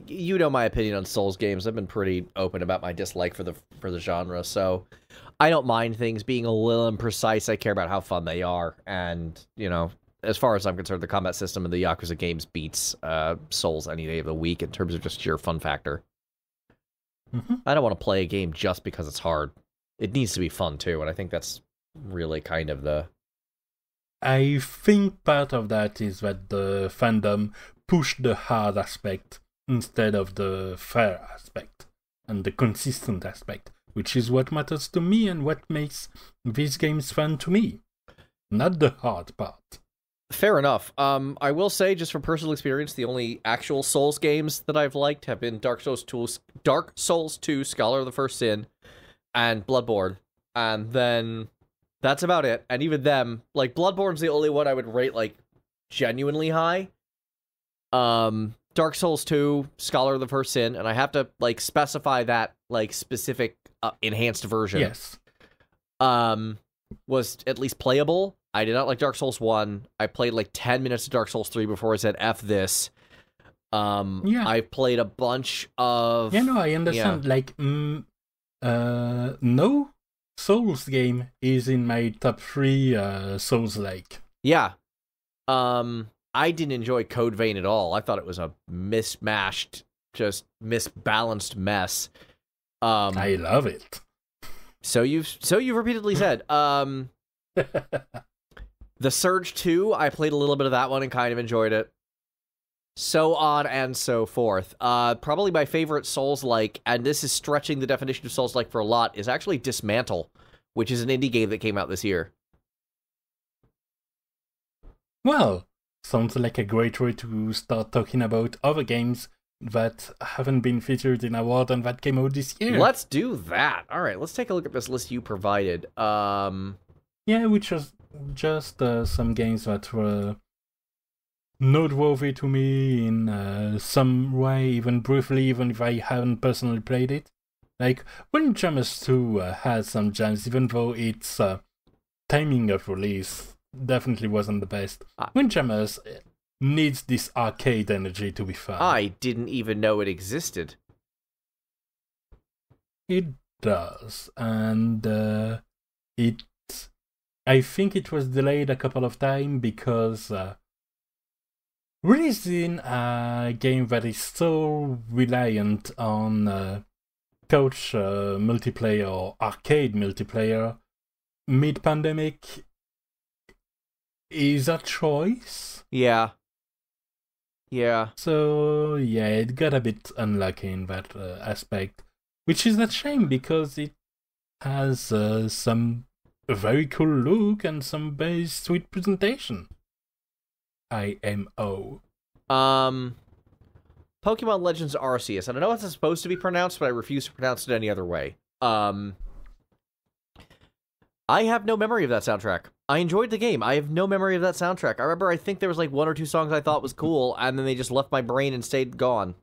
You know my opinion on Souls games. I've been pretty open about my dislike for the genre, so I don't mind things being a little imprecise. I care about how fun they are, and, you know, as far as I'm concerned, the combat system in the Yakuza games beats Souls any day of the week in terms of just sheer fun factor. Mm-hmm. I don't want to play a game just because it's hard. It needs to be fun too, and I think that's really kind of the... I think part of that is that the fandom pushed the hard aspect instead of the fair aspect and the consistent aspect, which is what matters to me and what makes these games fun to me, not the hard part. Fair enough. I will say, just from personal experience, the only actual Souls games that I've liked have been Dark Souls 2, Scholar of the First Sin, and Bloodborne. And then that's about it. And even them, like, Bloodborne's the only one I would rate, like, genuinely high. Dark Souls 2, Scholar of the First Sin, and I have to, like, specify that, like, specific enhanced version. Yes. Was at least playable. I did not like Dark Souls 1. I played like 10 minutes of Dark Souls 3 before I said F this. I played a bunch of... Yeah, no, I understand. Yeah. Like, no Souls game is in my top 3 Souls-like. Yeah. I didn't enjoy Code Vein at all. I thought it was a mismatched, just misbalanced mess. I love it. So you've repeatedly said. The Surge 2, I played a little bit of that one and kind of enjoyed it. So on and so forth. Probably my favorite Souls-like, and this is stretching the definition of Souls-like for a lot, is actually Dismantle, which is an indie game that came out this year. Well, sounds like a great way to start talking about other games that haven't been featured in award and that came out this year. Let's do that. All right, let's take a look at this list you provided. Yeah, which was just some games that were noteworthy to me in some way, even briefly, even if I haven't personally played it. Like, Windjammers 2 has some gems, even though its timing of release definitely wasn't the best. Windjammers needs this arcade energy to be fun. I didn't even know it existed. It does, and I think it was delayed a couple of times because releasing a game that is so reliant on couch multiplayer or arcade multiplayer mid-pandemic is a choice. Yeah. Yeah. So, yeah, it got a bit unlucky in that aspect, which is a shame because it has some very cool look and some very sweet presentation. IMO. Pokemon Legends Arceus. I don't know how it's supposed to be pronounced, but I refuse to pronounce it any other way. I have no memory of that soundtrack. I enjoyed the game. I have no memory of that soundtrack. I think there was like 1 or 2 songs I thought was cool, and then they just left my brain and stayed gone.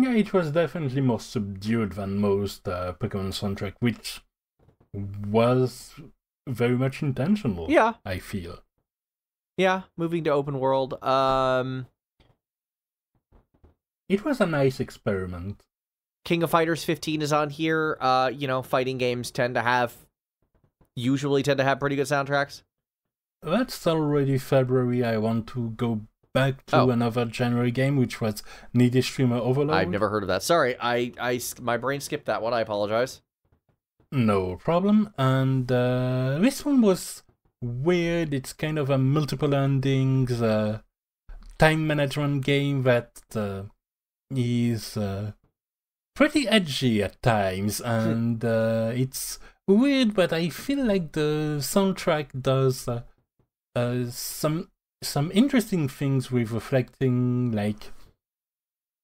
Yeah, it was definitely more subdued than most Pokemon soundtrack, which was very much intentional. Yeah. I feel. Yeah, moving to open world. It was a nice experiment. King of Fighters 15 is on here. Fighting games usually tend to have pretty good soundtracks. That's already February. I want to go back to another January game, which was Needy Streamer Overload. I've never heard of that. Sorry, my brain skipped that one. I apologize. No problem. And this one was weird. It's kind of a multiple endings time management game that is pretty edgy at times, and it's weird, but I feel like the soundtrack does some interesting things with reflecting like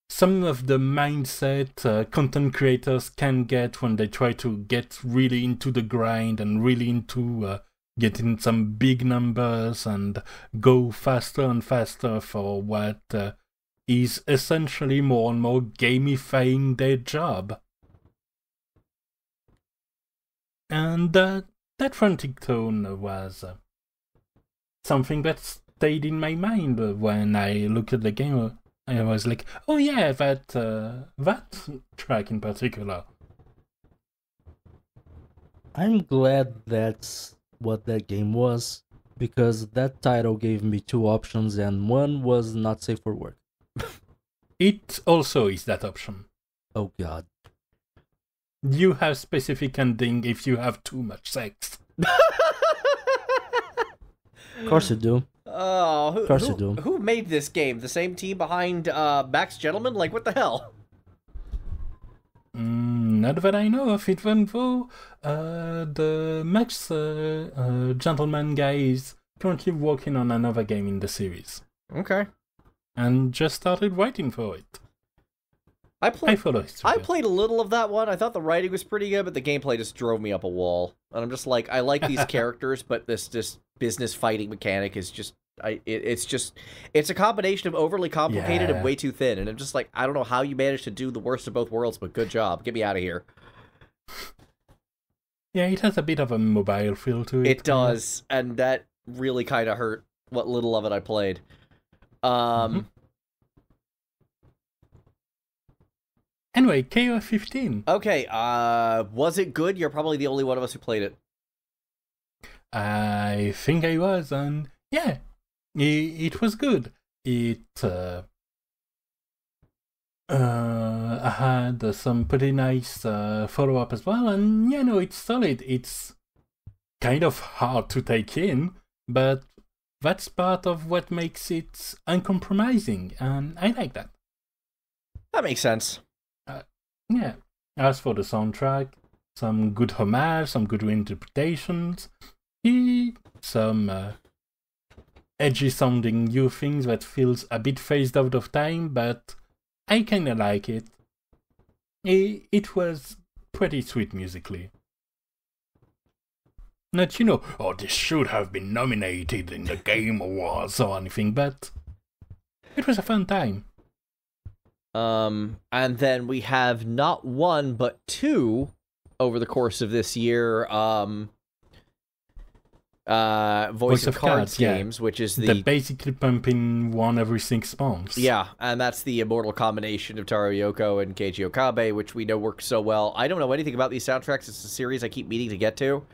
some of the mindset content creators can get when they try to get really into the grind and really into getting some big numbers and go faster and faster for what is essentially more and more gamifying their job. And that frantic tone was something that stayed in my mind when I looked at the game. I was like, oh yeah, that track in particular. I'm glad that's what that game was, because that title gave me two options and one was not safe for work. It also is that option. Oh god. You have specific ending if you have too much sex. Of course you do. Oh, Of course you do. who made this game? The same team behind Max Gentleman? Like, what the hell? Not that I know of, even though the Max Gentleman guy is currently working on another game in the series. Okay. And just started writing for it. I follow it. I played a little of that one. I thought the writing was pretty good, but the gameplay just drove me up a wall. And I'm just like, I like these characters, but this business fighting mechanic is just, it's a combination of overly complicated and way too thin. And I'm just like, I don't know how you managed to do the worst of both worlds, but good job. Get me out of here. Yeah, it has a bit of a mobile feel to it. It does, and that really kind of hurt what little of it I played. Anyway, KOF 15. Okay, was it good? You're probably the only one of us who played it. I think I was, and yeah, it was good. It had some pretty nice follow-up as well, and yeah, no, it's solid. It's kind of hard to take in, but that's part of what makes it uncompromising, and I like that. That makes sense. Yeah. As for the soundtrack, some good homage, some good reinterpretations, some edgy sounding new things that feels a bit phased out of time, but I kinda like it. It was pretty sweet musically. Not, oh, this should have been nominated in the Game Awards or anything, but it was a fun time. And then we have not one, but two over the course of this year, Voice of Cards games, which is They're basically pumping one every 6 months. Yeah, and that's the immortal combination of Taro Yoko and Keiji Okabe, which we know works so well. I don't know anything about these soundtracks. It's a series I keep meaning to get to.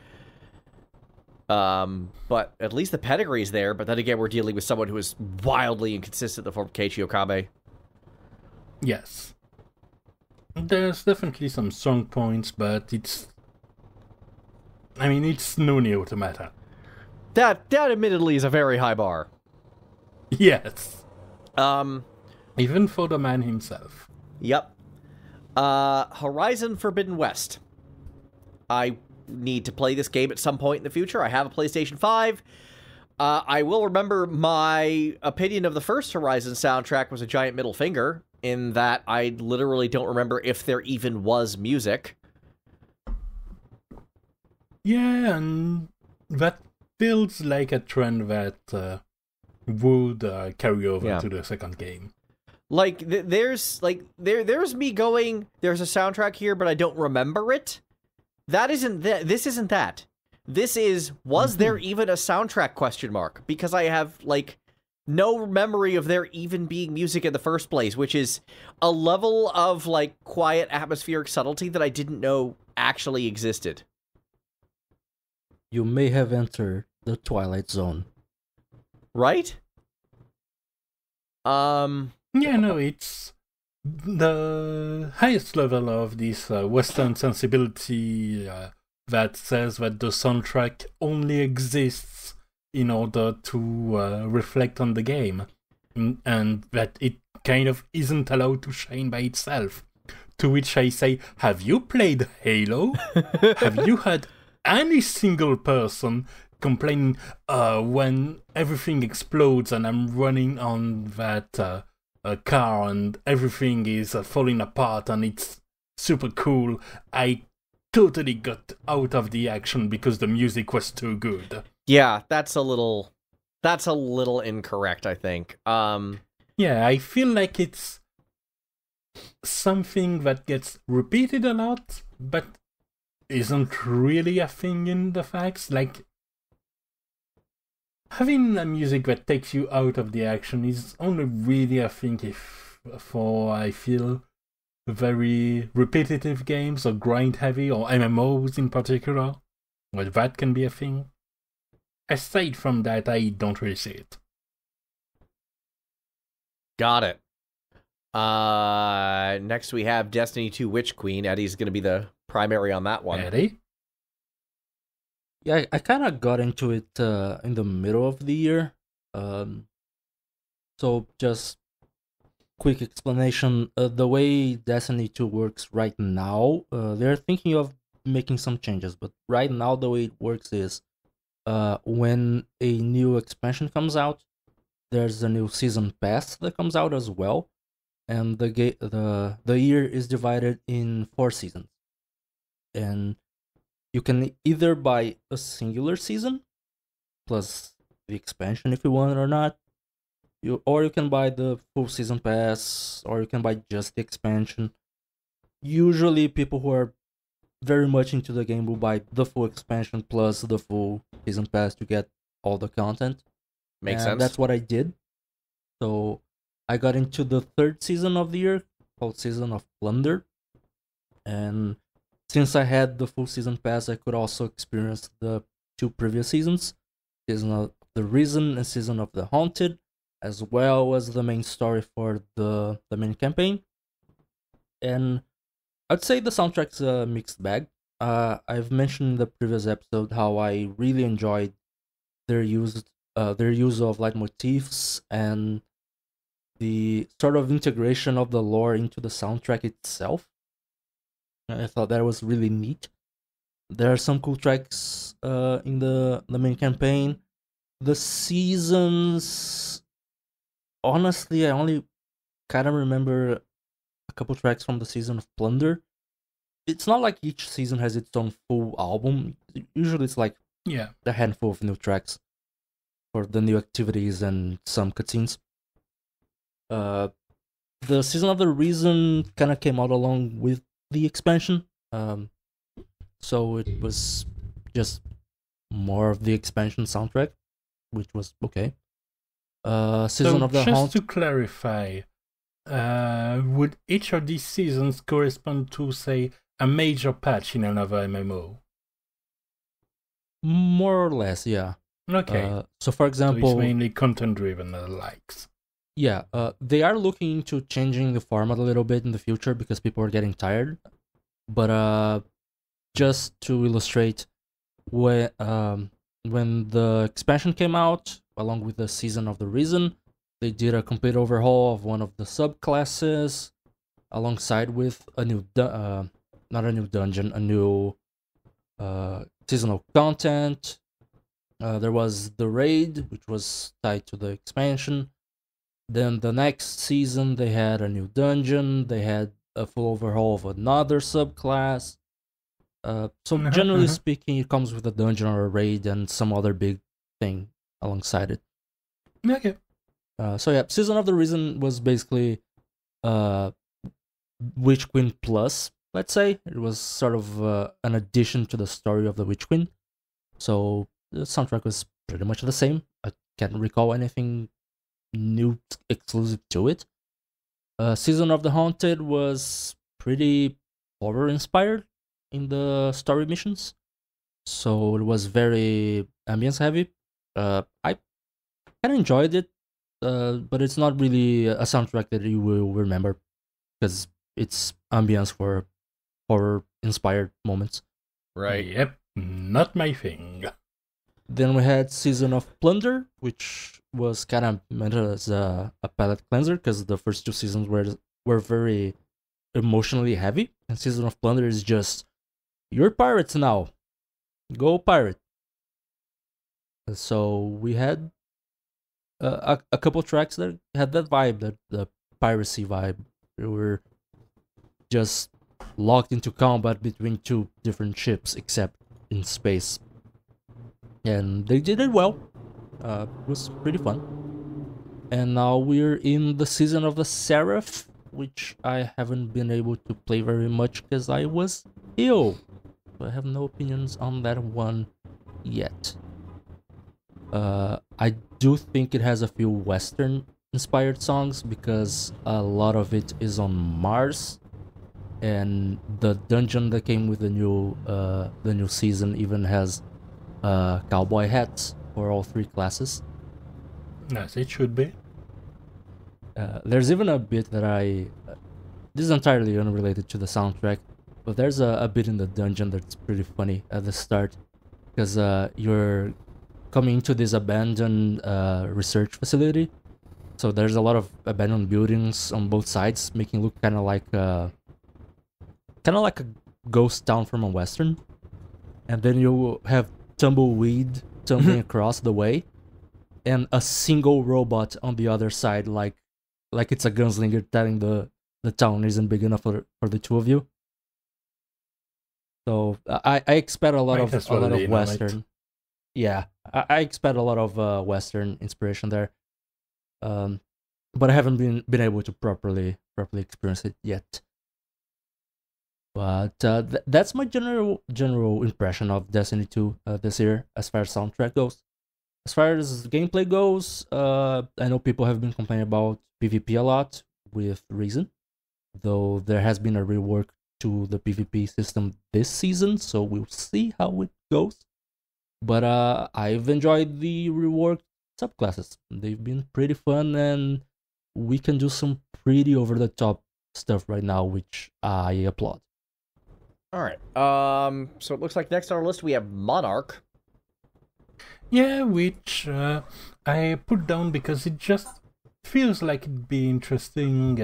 But at least the pedigree's there, but then again, we're dealing with someone who is wildly inconsistent in the form of Keiji Okabe. Yes. There's definitely some strong points, but it's no Nier Automata. That admittedly is a very high bar. Yes. Even for the man himself. Yep. Horizon Forbidden West. I need to play this game at some point in the future. I have a PlayStation 5. I will remember my opinion of the first Horizon soundtrack was a giant middle finger, in that I literally don't remember if there even was music. Yeah, and that feels like a trend that would carry over to the second game. Like, there's me going, there's a soundtrack here, but I don't remember it. That isn't that. This isn't that. This is, was there even a soundtrack, question mark? Because I have, like, no memory of there even being music in the first place, which is a level of, like, quiet atmospheric subtlety that I didn't know actually existed. You may have entered the Twilight Zone. Right? Yeah, no, it's the highest level of this Western sensibility that says that the soundtrack only exists in order to reflect on the game, and that it kind of isn't allowed to shine by itself. To which I say, have you played Halo? Have you had any single person complaining when everything explodes and I'm running on that car and everything is falling apart and it's super cool? I totally got out of the action because the music was too good. Yeah, that's a little incorrect, I think. Yeah, I feel like it's something that gets repeated a lot, but isn't really a thing in the facts. Like, having a music that takes you out of the action is only really a thing I feel, very repetitive games or grind heavy or MMOs in particular, where that can be a thing. aside from that, I don't really see it. Got it. Next we have Destiny 2 Witch Queen. Eddie's going to be the primary on that one. Eddie? Yeah, I kind of got into it in the middle of the year. So just quick explanation. The way Destiny 2 works right now, they're thinking of making some changes, but right now the way it works is when a new expansion comes out, there's a new season pass that comes out as well, and the year is divided in 4 seasons, and you can either buy a singular season plus the expansion if you want it or not, or you can buy the full season pass, or you can buy just the expansion. Usually people who are very much into the game will buy the full expansion plus the full season pass to get all the content. Makes sense. That's what I did. So I got into the 3rd season of the year, called Season of Plunder. And since I had the full season pass, I could also experience the 2 previous seasons, Season of the Risen and Season of the Haunted, as well as the main story for the main campaign. And I'd say the soundtrack's a mixed bag. I've mentioned in the previous episode how I really enjoyed their use of leitmotifs and the sort of integration of the lore into the soundtrack itself. I thought that was really neat. There are some cool tracks in the main campaign. The seasons, honestly, I only kind of remember a couple tracks from the Season of Plunder. It's not like each season has its own full album. Usually it's like a handful of new tracks for the new activities and some cutscenes. The Season of the Reason kind of came out along with the expansion. So it was just more of the expansion soundtrack, which was okay. Season of the Just to clarify, would each of these seasons correspond to, say, a major patch in another MMO? More or less, yeah. Okay. So for example, so it's mainly content-driven likes. Yeah, they are looking into changing the format a little bit in the future because people are getting tired. But just to illustrate, when the expansion came out, along with the Season of the Reason, they did a complete overhaul of one of the subclasses, alongside with a new not a new dungeon, a new seasonal content. There was the raid, which was tied to the expansion. Then the next season, they had a new dungeon. They had a full overhaul of another subclass. So generally speaking, it comes with a dungeon or a raid and some other big thing alongside it. Okay. So yeah, Season of the Reason was basically Witch Queen Plus, let's say. It was sort of an addition to the story of the Witch Queen. So the soundtrack was pretty much the same. I can't recall anything new exclusive to it. Season of the Haunted was pretty horror inspired in the story missions, so it was very ambience heavy. I kind of enjoyed it, but it's not really a soundtrack that you will remember because it's ambience for horror inspired moments. Right. Yep. Not my thing. Then we had Season of Plunder, which was kind of meant as a palate cleanser because the first 2 seasons were very emotionally heavy, and Season of Plunder is just, you're pirates now, go pirate. So we had a couple tracks that had that vibe, the piracy vibe. We were just locked into combat between 2 different ships, except in space. And they did it well. It was pretty fun. And now we're in the Season of the Seraph, which I haven't been able to play very much because I was ill. So I have no opinions on that one yet. I do think it has a few Western inspired songs because a lot of it is on Mars. And the dungeon that came with the new season even has cowboy hats for all 3 classes. Yes, it should be. There's even a bit that this is entirely unrelated to the soundtrack, but there's a bit in the dungeon that's pretty funny at the start, because you're coming into this abandoned research facility. So there's a lot of abandoned buildings on both sides, making it look kind of like a ghost town from a western. And then you have tumbleweed tumbling across the way, and a single robot on the other side, like it's a gunslinger telling the town isn't big enough for the 2 of you. So I expect a lot of western. Yeah, I expect a lot of western inspiration there. But I haven't been able to properly experience it yet. But that's my general impression of Destiny 2 this year, as far as soundtrack goes. As far as gameplay goes, I know people have been complaining about PvP a lot, with reason. Though there has been a rework to the PvP system this season, so we'll see how it goes. But I've enjoyed the reworked subclasses. They've been pretty fun, and we can do some pretty over-the-top stuff right now, which I applaud. All right. So it looks like next on our list we have Monarch. Yeah, which I put down because it just feels like it'd be interesting.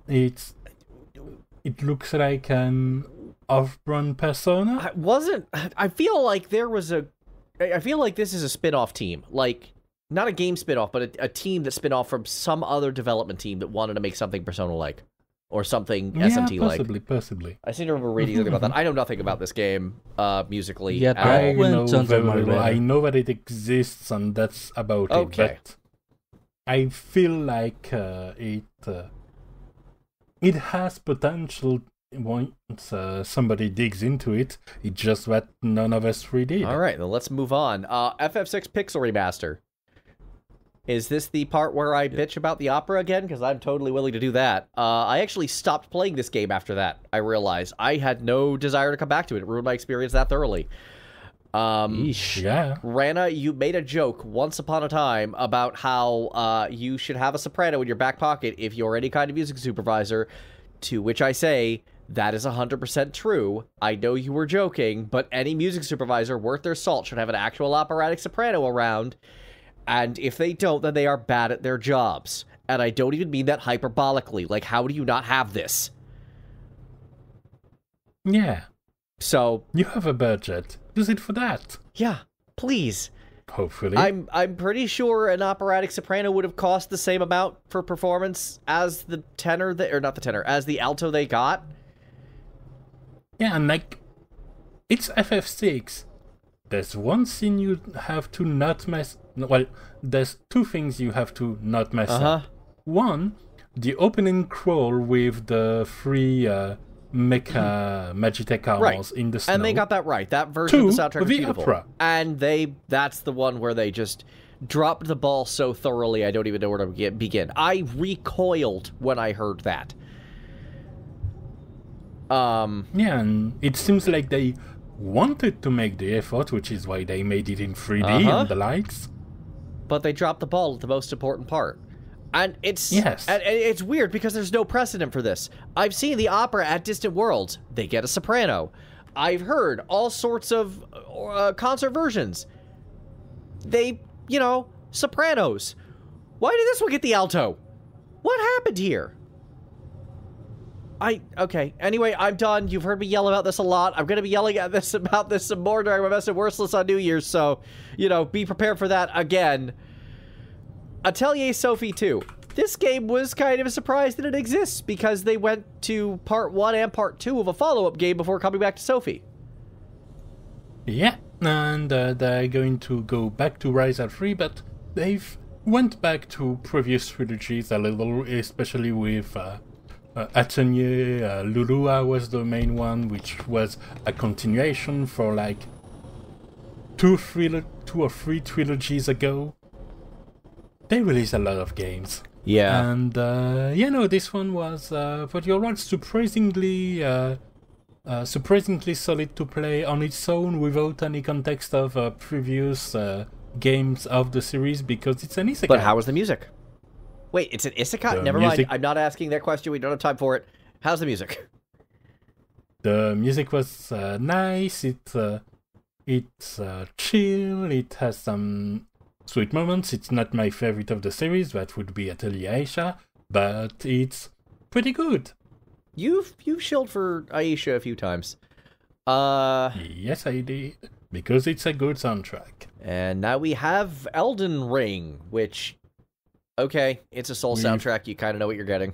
It looks like an off-brand Persona. I feel like this is a spin-off team. Like, not a game spin-off, but a team that spin off from some other development team that wanted to make something Persona-like. Or something SMT-like. Possibly. I seem to remember reading something about that. I know nothing about this game musically. Yeah, I know that it exists, and that's about it. But I feel like it has potential once somebody digs into it. It's just that none of us really did. All right, then let's move on. FF6 Pixel Remaster. Is this the part where I bitch about the opera again? Because I'm totally willing to do that. I actually stopped playing this game after that, I realized. I had no desire to come back to it. It ruined my experience that thoroughly. Yeah. Rana, you made a joke once upon a time about how you should have a soprano in your back pocket if you're any kind of music supervisor, to which I say, that is 100% true. I know you were joking, but any music supervisor worth their salt should have an actual operatic soprano around. And if they don't, then they are bad at their jobs. And I don't even mean that hyperbolically. Like, how do you not have this? Yeah. So... You have a budget. Use it for that. Yeah, please. Hopefully. I'm pretty sure an operatic soprano would have cost the same amount for performance as the tenor, as the alto they got. Yeah, and like, it's FF6. There's one thing you have to not mess... Well, there's 2 things you have to not mess up. One, the opening crawl with the 3 mecha Magitech armors in the snow. And they got that right. That version of the soundtrack is beautiful. Opera. And that's the one where they just dropped the ball so thoroughly I don't even know where to begin. I recoiled when I heard that. Yeah, and it seems like they wanted to make the effort, which is why they made it in 3D and the likes. But they dropped the ball at the most important part. And it's yes. And it's weird because there's no precedent for this. I've seen the opera at Distant Worlds. They get a soprano. I've heard all sorts of concert versions. They, sopranos. Why did this one get the alto? What happened here? Okay. Anyway, I'm done. You've heard me yell about this a lot. I'm going to be yelling about this some more during my Best and Worst list on New Year's, so, be prepared for that again. Atelier Sophie 2. This game was kind of a surprise that it exists, because they went to Part 1 and Part 2 of a follow-up game before coming back to Sophie. Yeah, and they're going to go back to Rise at 3, but they've went back to previous trilogies a little, especially with... Atelier Lulua was the main one, which was a continuation for like 2 or 3 trilogies ago. They released a lot of games. Yeah. And, this one was, but you're right, surprisingly solid to play on its own without any context of previous games of the series because it's an isekai. But how was the music? Wait, it's an isekai? The Never music- mind. I'm not asking that question. We don't have time for it. How's the music? The music was nice. It's chill. It has some sweet moments. It's not my favorite of the series. That would be Atelier Aisha, but it's pretty good. You've shilled for Aisha a few times. Yes, I did, because it's a good soundtrack. And now we have Elden Ring, which, okay, it's a Soul soundtrack. You kind of know what you're getting.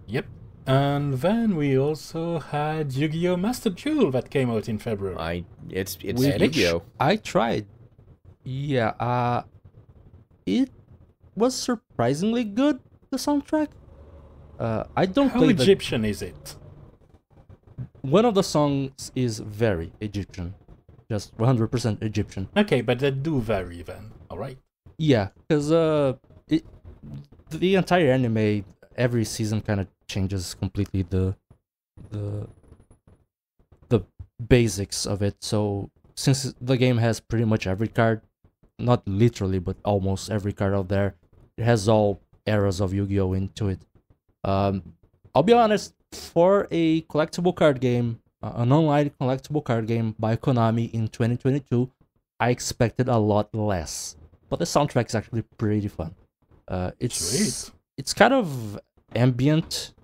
Yep. And then we also had Yu-Gi-Oh! Master Duel that came out in February. It's Yu-Gi-Oh! I tried. Yeah, it was surprisingly good, the soundtrack. I don't How play Egyptian is it? One of the songs is very Egyptian. Just 100% Egyptian. Okay, but they do vary then, alright? Yeah, because the entire anime, every season kind of changes completely the basics of it. So since the game has pretty much every card, not literally, but almost every card out there, it has all eras of Yu-Gi-Oh! Into it. I'll be honest, for a collectible card game, an online collectible card game by Konami in 2022, I expected a lot less. But the soundtrack is actually pretty fun. It's kind of ambient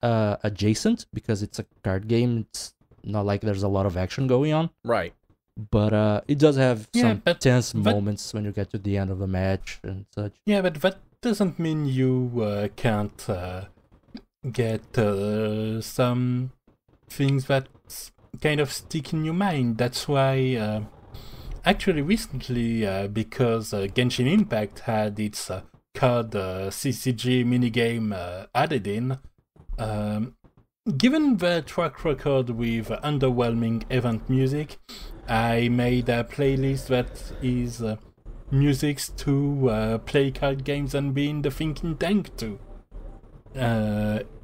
adjacent because it's a card game. It's not like there's a lot of action going on. Right. But it does have some tense moments when you get to the end of the match and such. Yeah, but that doesn't mean you can't get some things that kind of stick in your mind. That's why, actually recently, because Genshin Impact had its card CCG minigame added in, given the track record with underwhelming event music, I made a playlist that is musics to play card games and be in the thinking tank to.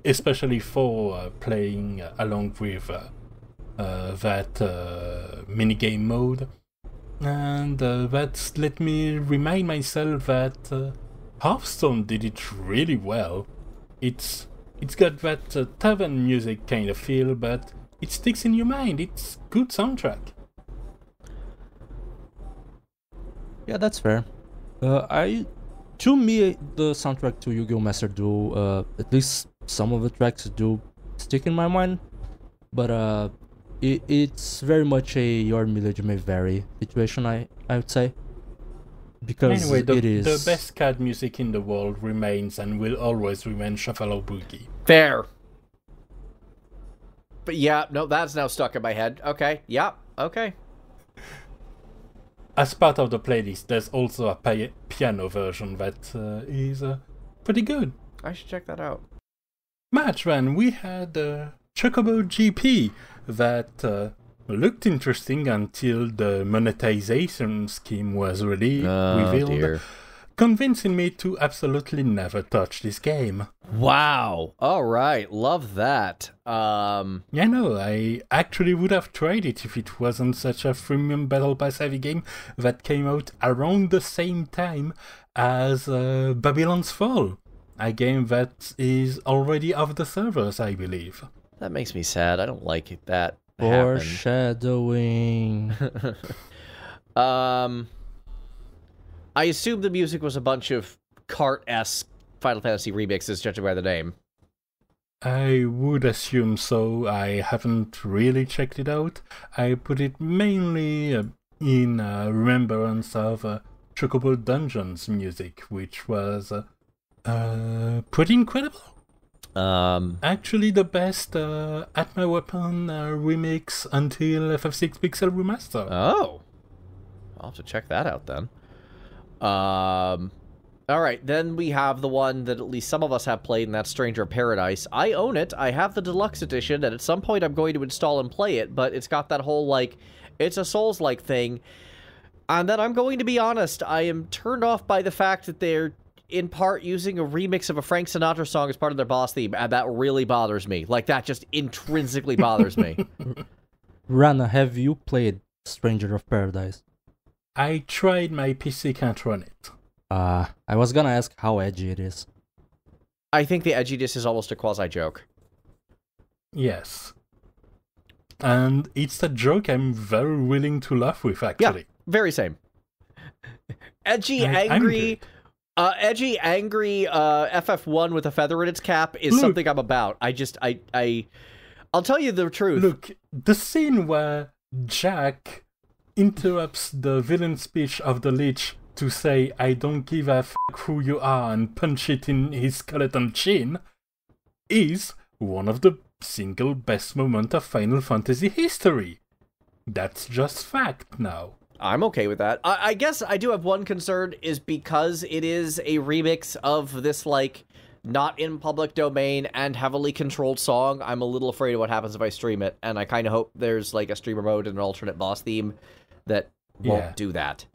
Especially for playing along with that minigame mode. And that let me remind myself that Hearthstone did it really well. It's got that tavern music kind of feel, but it sticks in your mind. It's good soundtrack. Yeah, that's fair. To me, the soundtrack to Yu-Gi-Oh! Master Duel, at least some of the tracks do stick in my mind, but it's very much a your mileage may vary situation, I would say. Because anyway, it is the best card music in the world remains and will always remain Shuffle or Boogie. Fair. But yeah, no, that's now stuck in my head. Okay, yeah, okay. As part of the playlist, there's also a piano version that is pretty good. I should check that out. Match then, we had Chocobo GP that looked interesting until the monetization scheme was revealed, dear. Convincing me to absolutely never touch this game. Wow. All right. Love that. Yeah, no, I actually would have tried it if it wasn't such a freemium Battle Pass heavy game that came out around the same time as Babylon's Fall, a game that is already off the servers, I believe. That makes me sad. I don't like it, that foreshadowing. I assume the music was a bunch of cart-esque Final Fantasy remixes, judging by the name. I would assume so. I haven't really checked it out. I put it mainly in remembrance of Chocobo Dungeons music, which was pretty incredible. Actually the best At My Weapon remix until FF6 Pixel Remaster. Oh. I'll have to check that out then. Alright, then we have the one that at least some of us have played, and that's Stranger of Paradise. I own it. I have the deluxe edition, and at some point I'm going to install and play it, but it's got that whole, like, it's a Souls-like thing. And then I'm going to be honest, I am turned off by the fact that they're in part using a remix of a Frank Sinatra song as part of their boss theme, and that really bothers me. Like, that just intrinsically bothers me. Rana, have you played Stranger of Paradise? I tried, my PC can't run it. I was gonna ask how edgy it is. I think the edginess is almost a quasi-joke. Yes. And it's a joke I'm very willing to laugh with, actually. Yeah, very same. Edgy, angry FF1 with a feather in its cap is something I'm about. I'll tell you the truth. Look, the scene where Jack interrupts the villain speech of the Lich to say, "I don't give a f*** who you are," and punch it in his skeleton chin, is one of the single best moment of Final Fantasy history. That's just fact now. I'm okay with that. I guess I do have one concern, is because it is a remix of this, like, not in public domain and heavily controlled song, I'm a little afraid of what happens if I stream it, and I kind of hope there's, like, a streamer mode and an alternate boss theme that won't do that.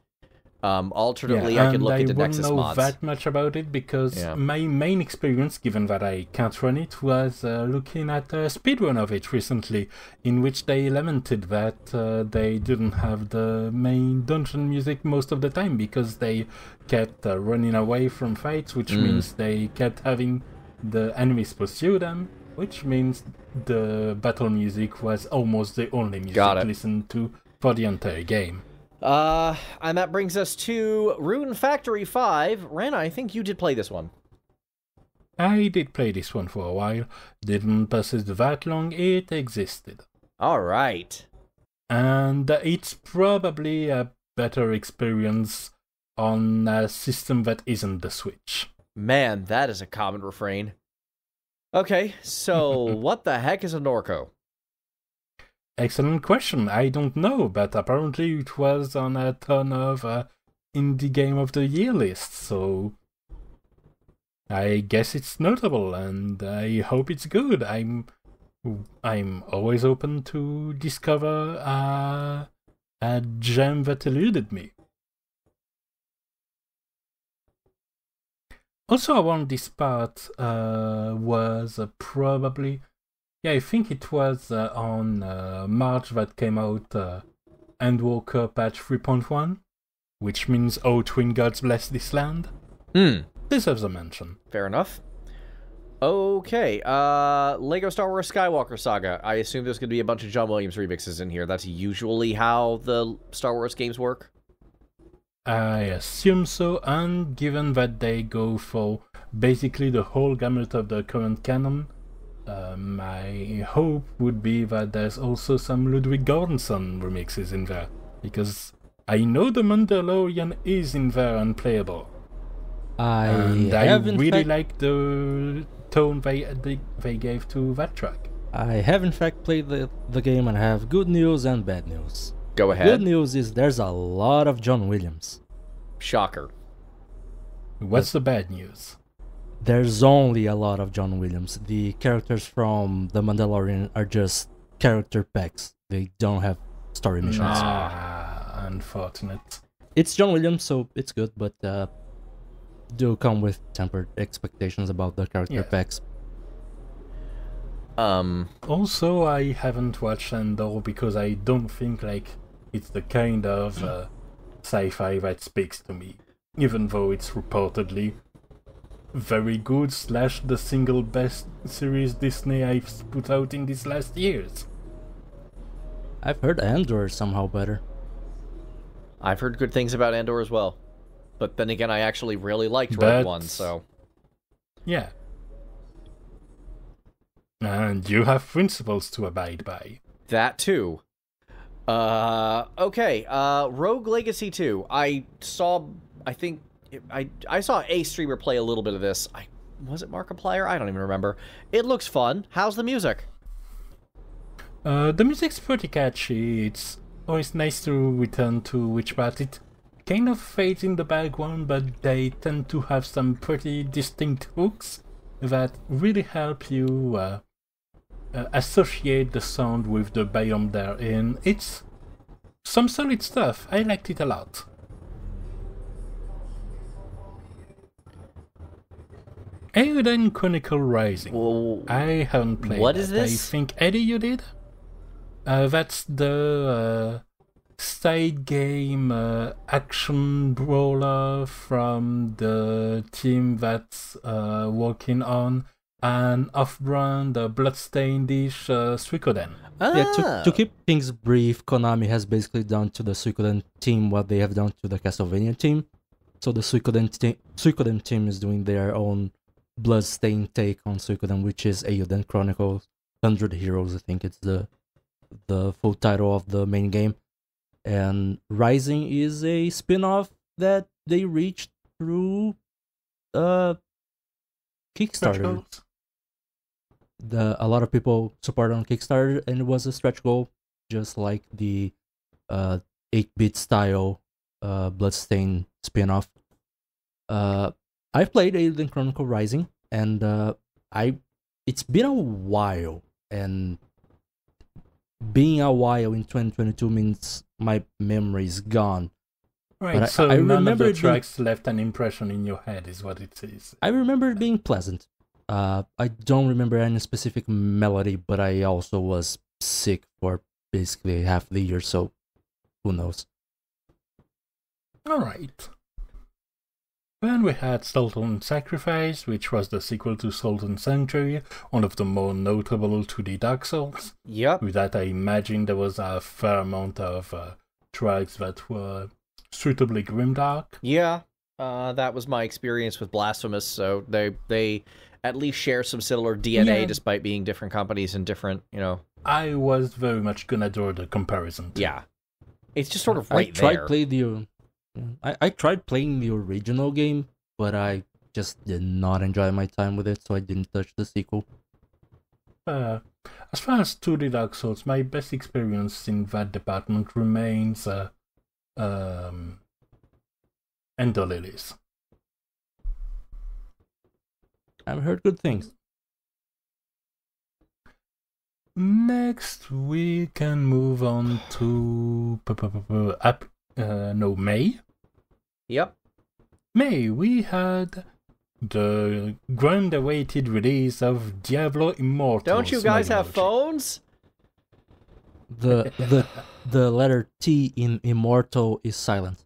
Alternately, I could look into Nexus mods. I won't know that much about it because my main experience, given that I can't run it, was looking at a speedrun of it recently, in which they lamented that they didn't have the main dungeon music most of the time because they kept running away from fights, which means they kept having the enemies pursue them, which means the battle music was almost the only music listened to for the entire game. And that brings us to Rune Factory 5. Rana, I think you did play this one. I did play this one for a while. Didn't persist that long, it existed. Alright. And it's probably a better experience on a system that isn't the Switch. Man, that is a common refrain. Okay, so what the heck is a Norco? Excellent question. I don't know, but apparently it was on a ton of indie game of the year lists, so I guess it's notable, and I hope it's good. I'm always open to discover a gem that eluded me. Also, around this part was probably... Yeah, I think it was on March that came out Endwalker patch 3.1, which means "Oh, twin gods bless this land." Deserves a mention. Fair enough. Okay, Lego Star Wars Skywalker Saga. I assume there's going to be a bunch of John Williams remixes in here. That's usually how the Star Wars games work. I assume so, and given that they go for basically the whole gamut of the current canon, my hope would be that there's also some Ludwig Göransson remixes in there, because I know the Mandalorian is in there and playable. I really like the tone they gave to that track. I have in fact played the game and have good news and bad news. Go ahead. Good news is there's a lot of John Williams. Shocker. What's the bad news? There's only a lot of John Williams. The characters from The Mandalorian are just character packs. They don't have story missions. Unfortunate. It's John Williams, so it's good, but do come with tempered expectations about the character packs. Also, I haven't watched Andor because I don't think it's the kind of sci-fi that speaks to me, even though it's reportedly very good / the single best series Disney I've put out in these last years. I've heard Andor is somehow better. I've heard good things about Andor as well. But then again, I actually really liked Rogue One, so... Yeah. And you have principles to abide by. That too. Okay, Rogue Legacy 2. I saw a streamer play a little bit of this. Was it Markiplier? I don't even remember. It looks fun. How's the music? The music's pretty catchy. It's always nice to return to which part. It kind of fades in the background, but they tend to have some pretty distinct hooks that really help you associate the sound with the biome they're in. It's some solid stuff. I liked it a lot. Aerodine Chronicle Rising. Whoa. I haven't played What is this? I think, Eddie, you did? That's the side game action brawler from the team that's working on an off-brand bloodstained-ish Suikoden. Yeah, to keep things brief, Konami has basically done to the Suikoden team what they have done to the Castlevania team. So the Suikoden team is doing their own bloodstained take on Suikoden, which is Eiyuden Chronicles 100 Heroes, I think it's the full title of the main game. And Rising is a spin-off that they reached through Kickstarter. A lot of people supported on Kickstarter, and it was a stretch goal, just like the 8-bit style Bloodstain spin-off. I've played Eiyuden Chronicle Rising, and it's been a while, and being a while in 2022 means my memory is gone. Right, but so I none of the tracks left an impression in your head, is what it is. I remember it being pleasant. I don't remember any specific melody, but I also was sick for basically half the year, so who knows. Alright. Then we had Sultan Sacrifice, which was the sequel to Sultan Sanctuary, one of the more notable 2D Dark Souls. Yep. With that, I imagine there was a fair amount of tracks that were suitably grimdark. Yeah, that was my experience with Blasphemous, so they at least share some similar DNA despite being different companies and different, I was very much gonna draw the comparison too. Yeah. It's just sort of right there. I tried playing the original game, but I just did not enjoy my time with it, so I didn't touch the sequel. As far as 2D Dark Souls, my best experience in that department remains Ender Lilies. I've heard good things. Next, we can move on to May. Yep. May, we had the grand-awaited release of Diablo Immortal. Don't you guys have phones? The letter T in Immortal is silent.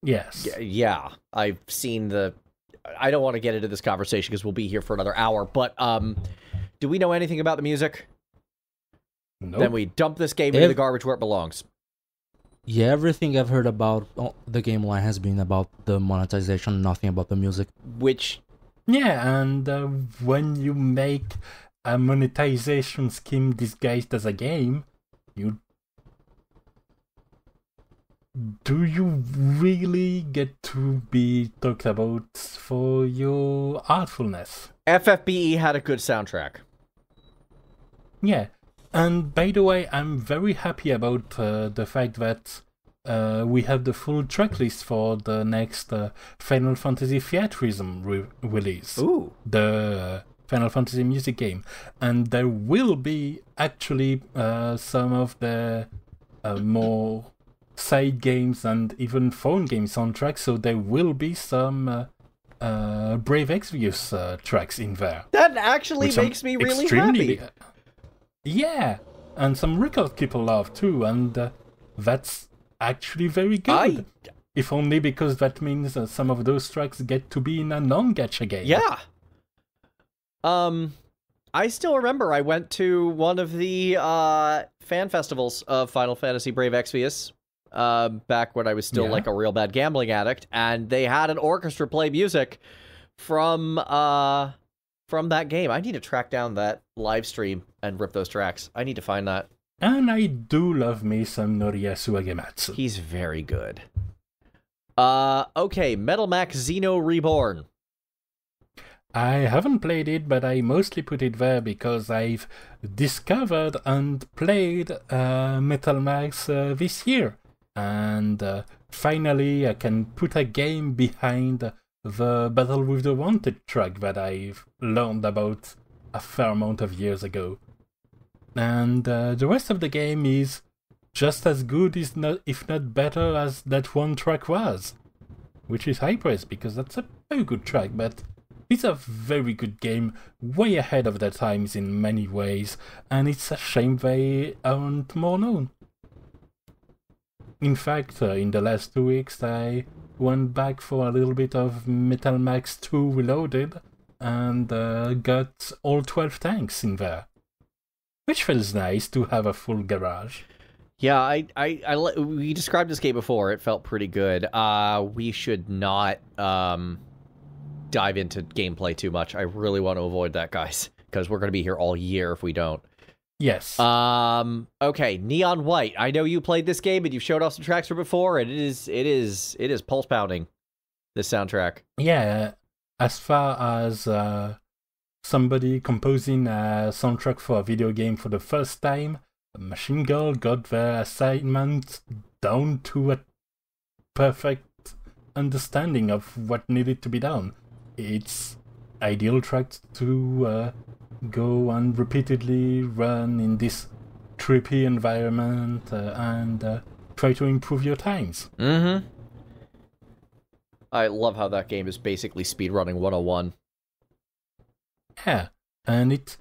Yes. Yeah, I've seen the... I don't want to get into this conversation because we'll be here for another hour, but do we know anything about the music? Nope. Then we dump this game into the garbage where it belongs. Yeah, everything I've heard about the game line has been about the monetization, nothing about the music. Which... Yeah, and when you make a monetization scheme disguised as a game, do you really get to be talked about for your artfulness? FFBE had a good soundtrack. Yeah, and by the way, I'm very happy about the fact that we have the full tracklist for the next Final Fantasy Theatrhythm release. Ooh. The Final Fantasy music game. And there will be actually some of the more side games and even phone game soundtracks, so there will be some Brave Exvius tracks in there. That actually makes me really happy. Yeah, and some records people love too, and that's actually very good. If only because that means some of those tracks get to be in a non-gacha game. Yeah. I still remember I went to one of the fan festivals of Final Fantasy Brave Exvius back when I was still like a real bad gambling addict, and they had an orchestra play music from that game. I need to track down that live stream and rip those tracks. I need to find that. And I do love me some Noriyasu Agematsu. He's very good. Okay, Metal Max Xeno Reborn. I haven't played it, but I mostly put it there because I've discovered and played Metal Max this year. And finally I can put a game behind the Battle with the Wanted track that I've learned about a fair amount of years ago. And the rest of the game is just as good, if not better, as that one track was. Which is high praise, because that's a very good track, but it's a very good game, way ahead of their times in many ways, and it's a shame they aren't more known. In fact, in the last 2 weeks, I went back for a little bit of Metal Max 2 Reloaded and got all 12 tanks in there. Which feels nice to have a full garage. Yeah, we described this game before. It felt pretty good. We should not dive into gameplay too much. I really want to avoid that, guys, because we're going to be here all year if we don't. Yes. Okay, Neon White. I know you played this game and you've showed off some tracks for before, and it is pulse pounding. This soundtrack. Yeah, as far as somebody composing a soundtrack for a video game for the first time, Machine Girl got their assignment down to a perfect understanding of what needed to be done. It's ideal track to go and repeatedly run in this trippy environment and try to improve your times. Mm-hmm. I love how that game is basically speedrunning 101. Yeah, and it's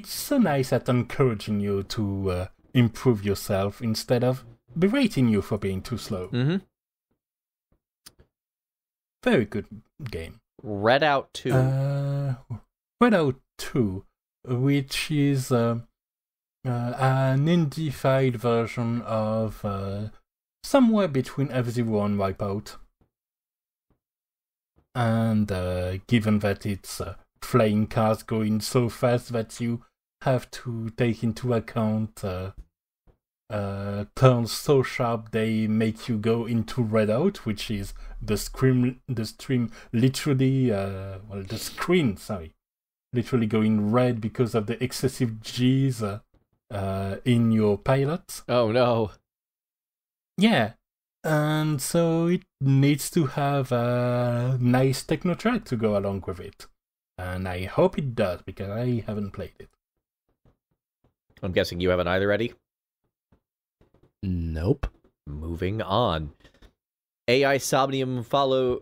so nice at encouraging you to improve yourself instead of berating you for being too slow. Mm-hmm. Very good game. Redout 2. Redout 2, which is an indie-fied version of somewhere between F-Zero and Wipeout. And given that it's flying cars going so fast that you have to take into account turns so sharp they make you go into Redout, which is the screen literally the screen, sorry, literally going red because of the excessive G's in your pilot. Oh no. Yeah. And so it needs to have a nice techno track to go along with it. And I hope it does, because I haven't played it. I'm guessing you haven't either, Eddie? Nope. Moving on. AI Somnium Files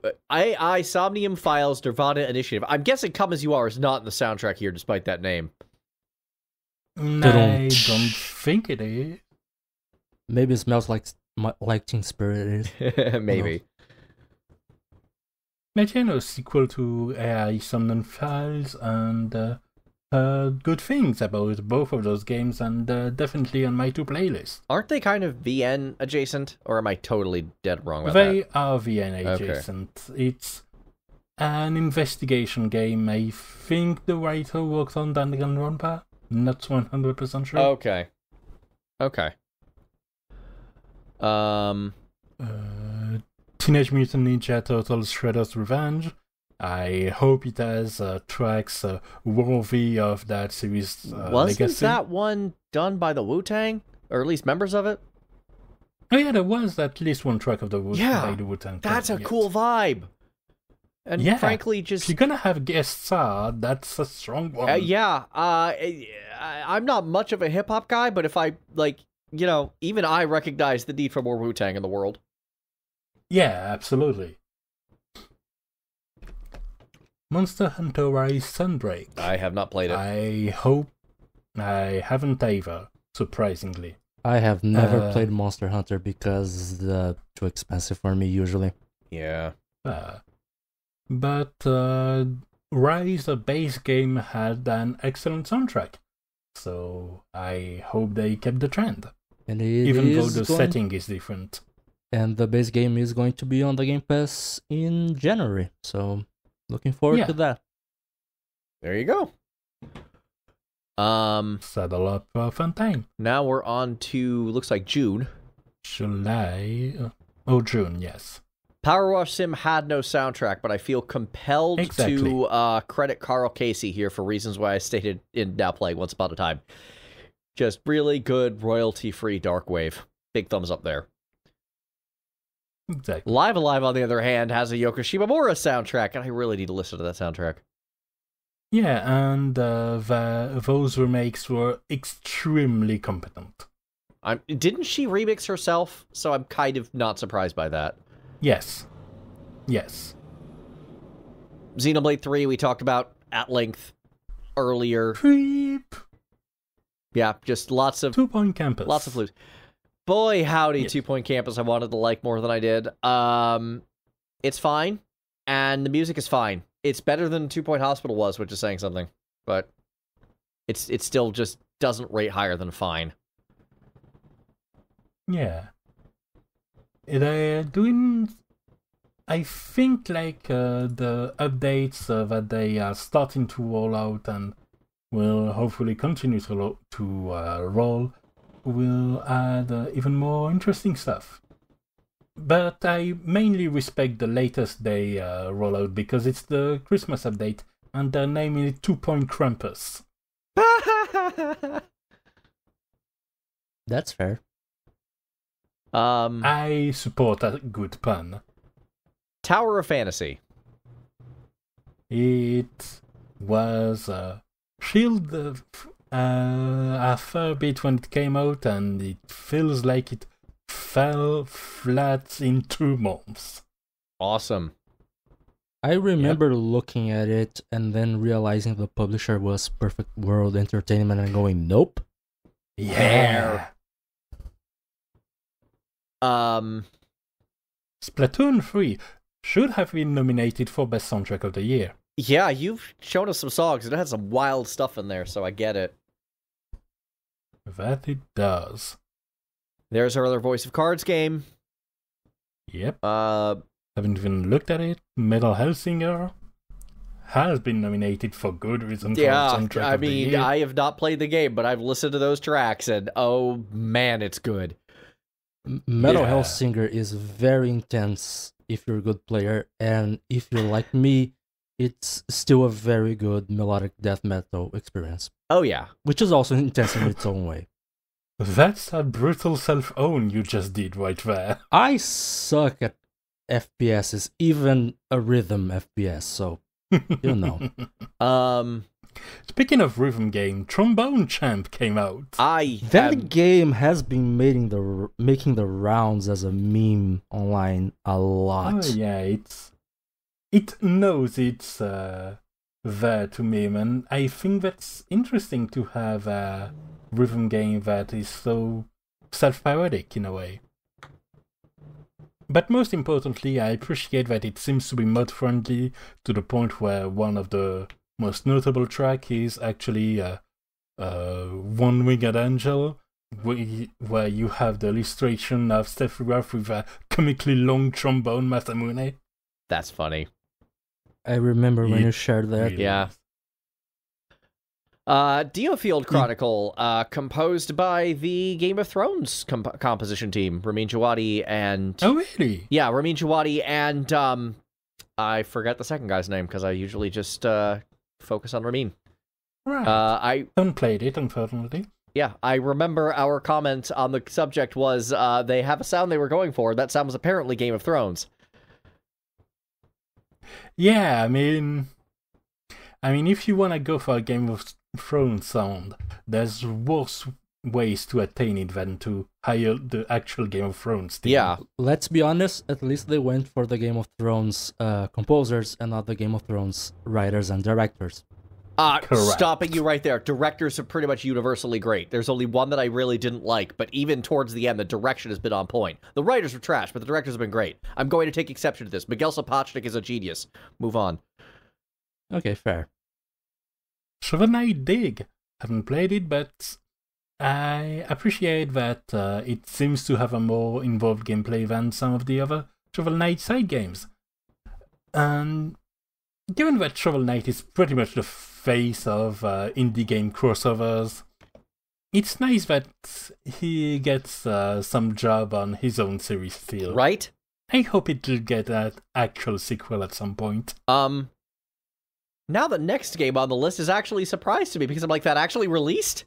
Nirvana Initiative. I'm guessing Come As You Are is not in the soundtrack here, despite that name. I don't think it is. Maybe it smells like Teen Spirit is. Maybe. But sequel to AI Somnium Files, and heard good things about both of those games, and definitely on my 2 playlists. Aren't they kind of VN adjacent, or am I totally dead wrong about that? They are VN adjacent. Okay. It's an investigation game. I think the writer worked on Danganronpa. Not 100% sure. Okay. Teenage Mutant Ninja Turtles Shredder's Revenge. I hope it has tracks worthy of that series Wasn't legacy. that one done by the Wu-Tang? Or at least members of it? Oh yeah, there was at least one track of the by the Wu-Tang. That's a cool vibe. And frankly, just... If you're gonna have guest star, that's a strong one. I'm not much of a hip-hop guy, but if I, even I recognize the need for more Wu-Tang in the world. Yeah, absolutely. Monster Hunter Rise Sunbreak. I have not played it. I haven't either, surprisingly. I have never played Monster Hunter because it's too expensive for me usually. Yeah. But Rise, the base game, had an excellent soundtrack. So I hope they kept the trend. And even though the setting is different. And the base game is going to be on the Game Pass in January. So looking forward to that. There you go. Saddle up for a fun time. Now we're on to, looks like June. July. June, yes. Power Wash Sim had no soundtrack, but I feel compelled to credit Carl Casey here for reasons why I stated in Now Playing Once Upon a Time. Just really good, royalty-free dark wave. Big thumbs up there. Exactly. Live Alive, on the other hand, has a Yoko Shimomura soundtrack, and I really need to listen to that soundtrack. Yeah, and those remakes were extremely competent. Didn't she remix herself? So I'm kind of not surprised by that. Yes. Xenoblade 3, we talked about at length earlier. Creep. Yeah, just lots of... 2 Point Campus. Lots of flutes. boy, howdy, Yes. 2 Point Campus I wanted to like more than I did. It's fine, and the music is fine. It's better than 2 Point Hospital was, which is saying something, but it still just doesn't rate higher than fine. Yeah. They're doing, I think, like the updates that they are starting to roll out and will hopefully continue to roll will add even more interesting stuff. But I mainly respect the latest they rollout because it's the Christmas update and they're naming it 2 Point Krampus. That's fair. I support a good pun. Tower of Fantasy. It was Shield a fair bit when it came out, and it feels like it fell flat in 2 months. Awesome. I remember looking at it and then realizing the publisher was Perfect World Entertainment and going, nope. Yeah. Splatoon 3 should have been nominated for Best Soundtrack of the Year. Yeah, you've shown us some songs, and it had some wild stuff in there, so I get it. That it does. There's our other Voice of Cards game. Yep. Haven't even looked at it. Metal Hellsinger has been nominated for good reason for Soundtrack I of the mean, Year. I have not played the game, but I've listened to those tracks, and oh man, it's good. Metal Yeah. Hellsinger is very intense if you're a good player, and if you're like me, it's still a very good melodic death metal experience, Oh yeah. which is also intense in its own way. That's a brutal self-own you just did right there. I suck at FPSs, even a rhythm FPS, so you know. Speaking of rhythm game, Trombone Champ came out. That game has been making the rounds as a meme online a lot. Oh yeah, it knows it's there to meme, and I think that's interesting to have a rhythm game that is so self-parodic in a way. But most importantly, I appreciate that it seems to be mod-friendly to the point where one of the most notable track is actually One Winged Angel, where you have the illustration of Steffi Graf with a comically long trombone Masamune. That's funny. I remember when you shared that. Really Yeah. is. Diofield Chronicle, composed by the Game of Thrones composition team, Ramin Djawadi and... Oh, really? Yeah, Ramin Djawadi and, I forget the second guy's name, because I usually just, focus on Ramin. Right. I haven't played it, unfortunately. Yeah, I remember our comment on the subject was, they have a sound they were going for. That sound was apparently Game of Thrones. Yeah, I mean, if you want to go for a Game of Thrones sound, there's worse ways to attain it than to hire the actual Game of Thrones team. Yeah. Let's be honest, at least they went for the Game of Thrones composers and not the Game of Thrones writers and directors. Correct. Stopping you right there. Directors are pretty much universally great. There's only one that I really didn't like, but even towards the end, the direction has been on point. The writers were trash, but the directors have been great. I'm going to take exception to this. Miguel Sapochnik is a genius. Move on. Okay, fair. Shovel Knight Dig. Haven't played it, but I appreciate that it seems to have a more involved gameplay than some of the other Shovel Knight side games. And given that Shovel Knight is pretty much the face of indie game crossovers, it's nice that he gets some job on his own series still. Right? I hope it'll get an actual sequel at some point. Now the next game on the list is actually a surprise to me because I'm like, that actually released?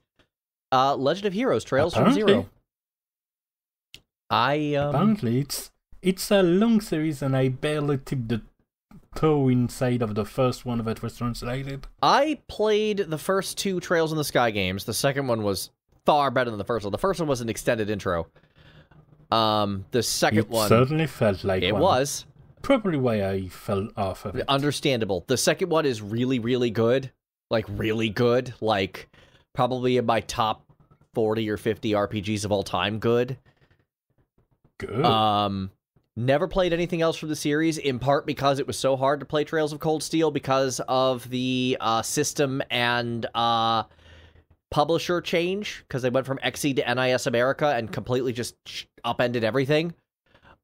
Legend of Heroes Trails from Zero. Apparently, it's a long series, and I barely tipped the toe inside of the first one that was translated. I played the first 2 Trails in the Sky games. The second one was far better than the first one. The first one was an extended intro. The second one... It certainly felt like it one. was. Probably why I fell off of it. Understandable. The second one is really, really good. Like, really good. Like, probably in my top 40 or 50 RPGs of all time good. Good. Never played anything else from the series, in part because it was so hard to play Trails of Cold Steel because of the system and publisher change, because they went from XE to NIS America and completely just upended everything.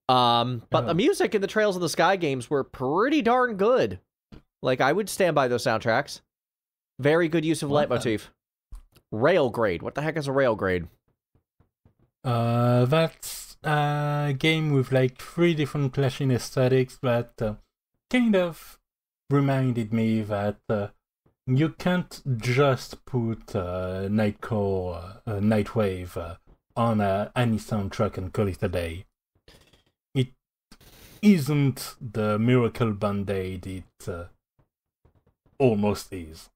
But the music in the Trails of the Sky games were pretty darn good. Like, I would stand by those soundtracks. Very good use of leitmotif. Railgrade. What the heck is a railgrade? That's a game with like 3 different clashing aesthetics that kind of reminded me that you can't just put Nightcore, Nightwave on any soundtrack and call it a day. It isn't the miracle band-aid it almost is.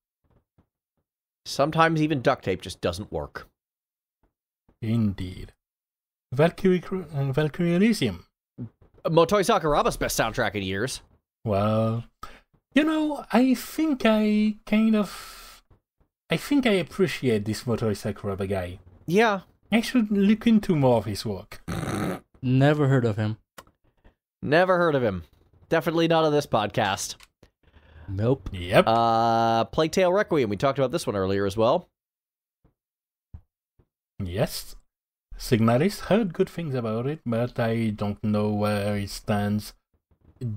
Sometimes even duct tape just doesn't work. Indeed. Valkyrie Elysium. Motoi Sakuraba's best soundtrack in years. Well, you know, I think I appreciate this Motoi Sakuraba guy. Yeah. I should look into more of his work. Never heard of him. Never heard of him. Definitely not on this podcast. Nope. Yep. Plague Tale Requiem. We talked about this one earlier as well. Yes. Signalis heard good things about it, but I don't know where it stands.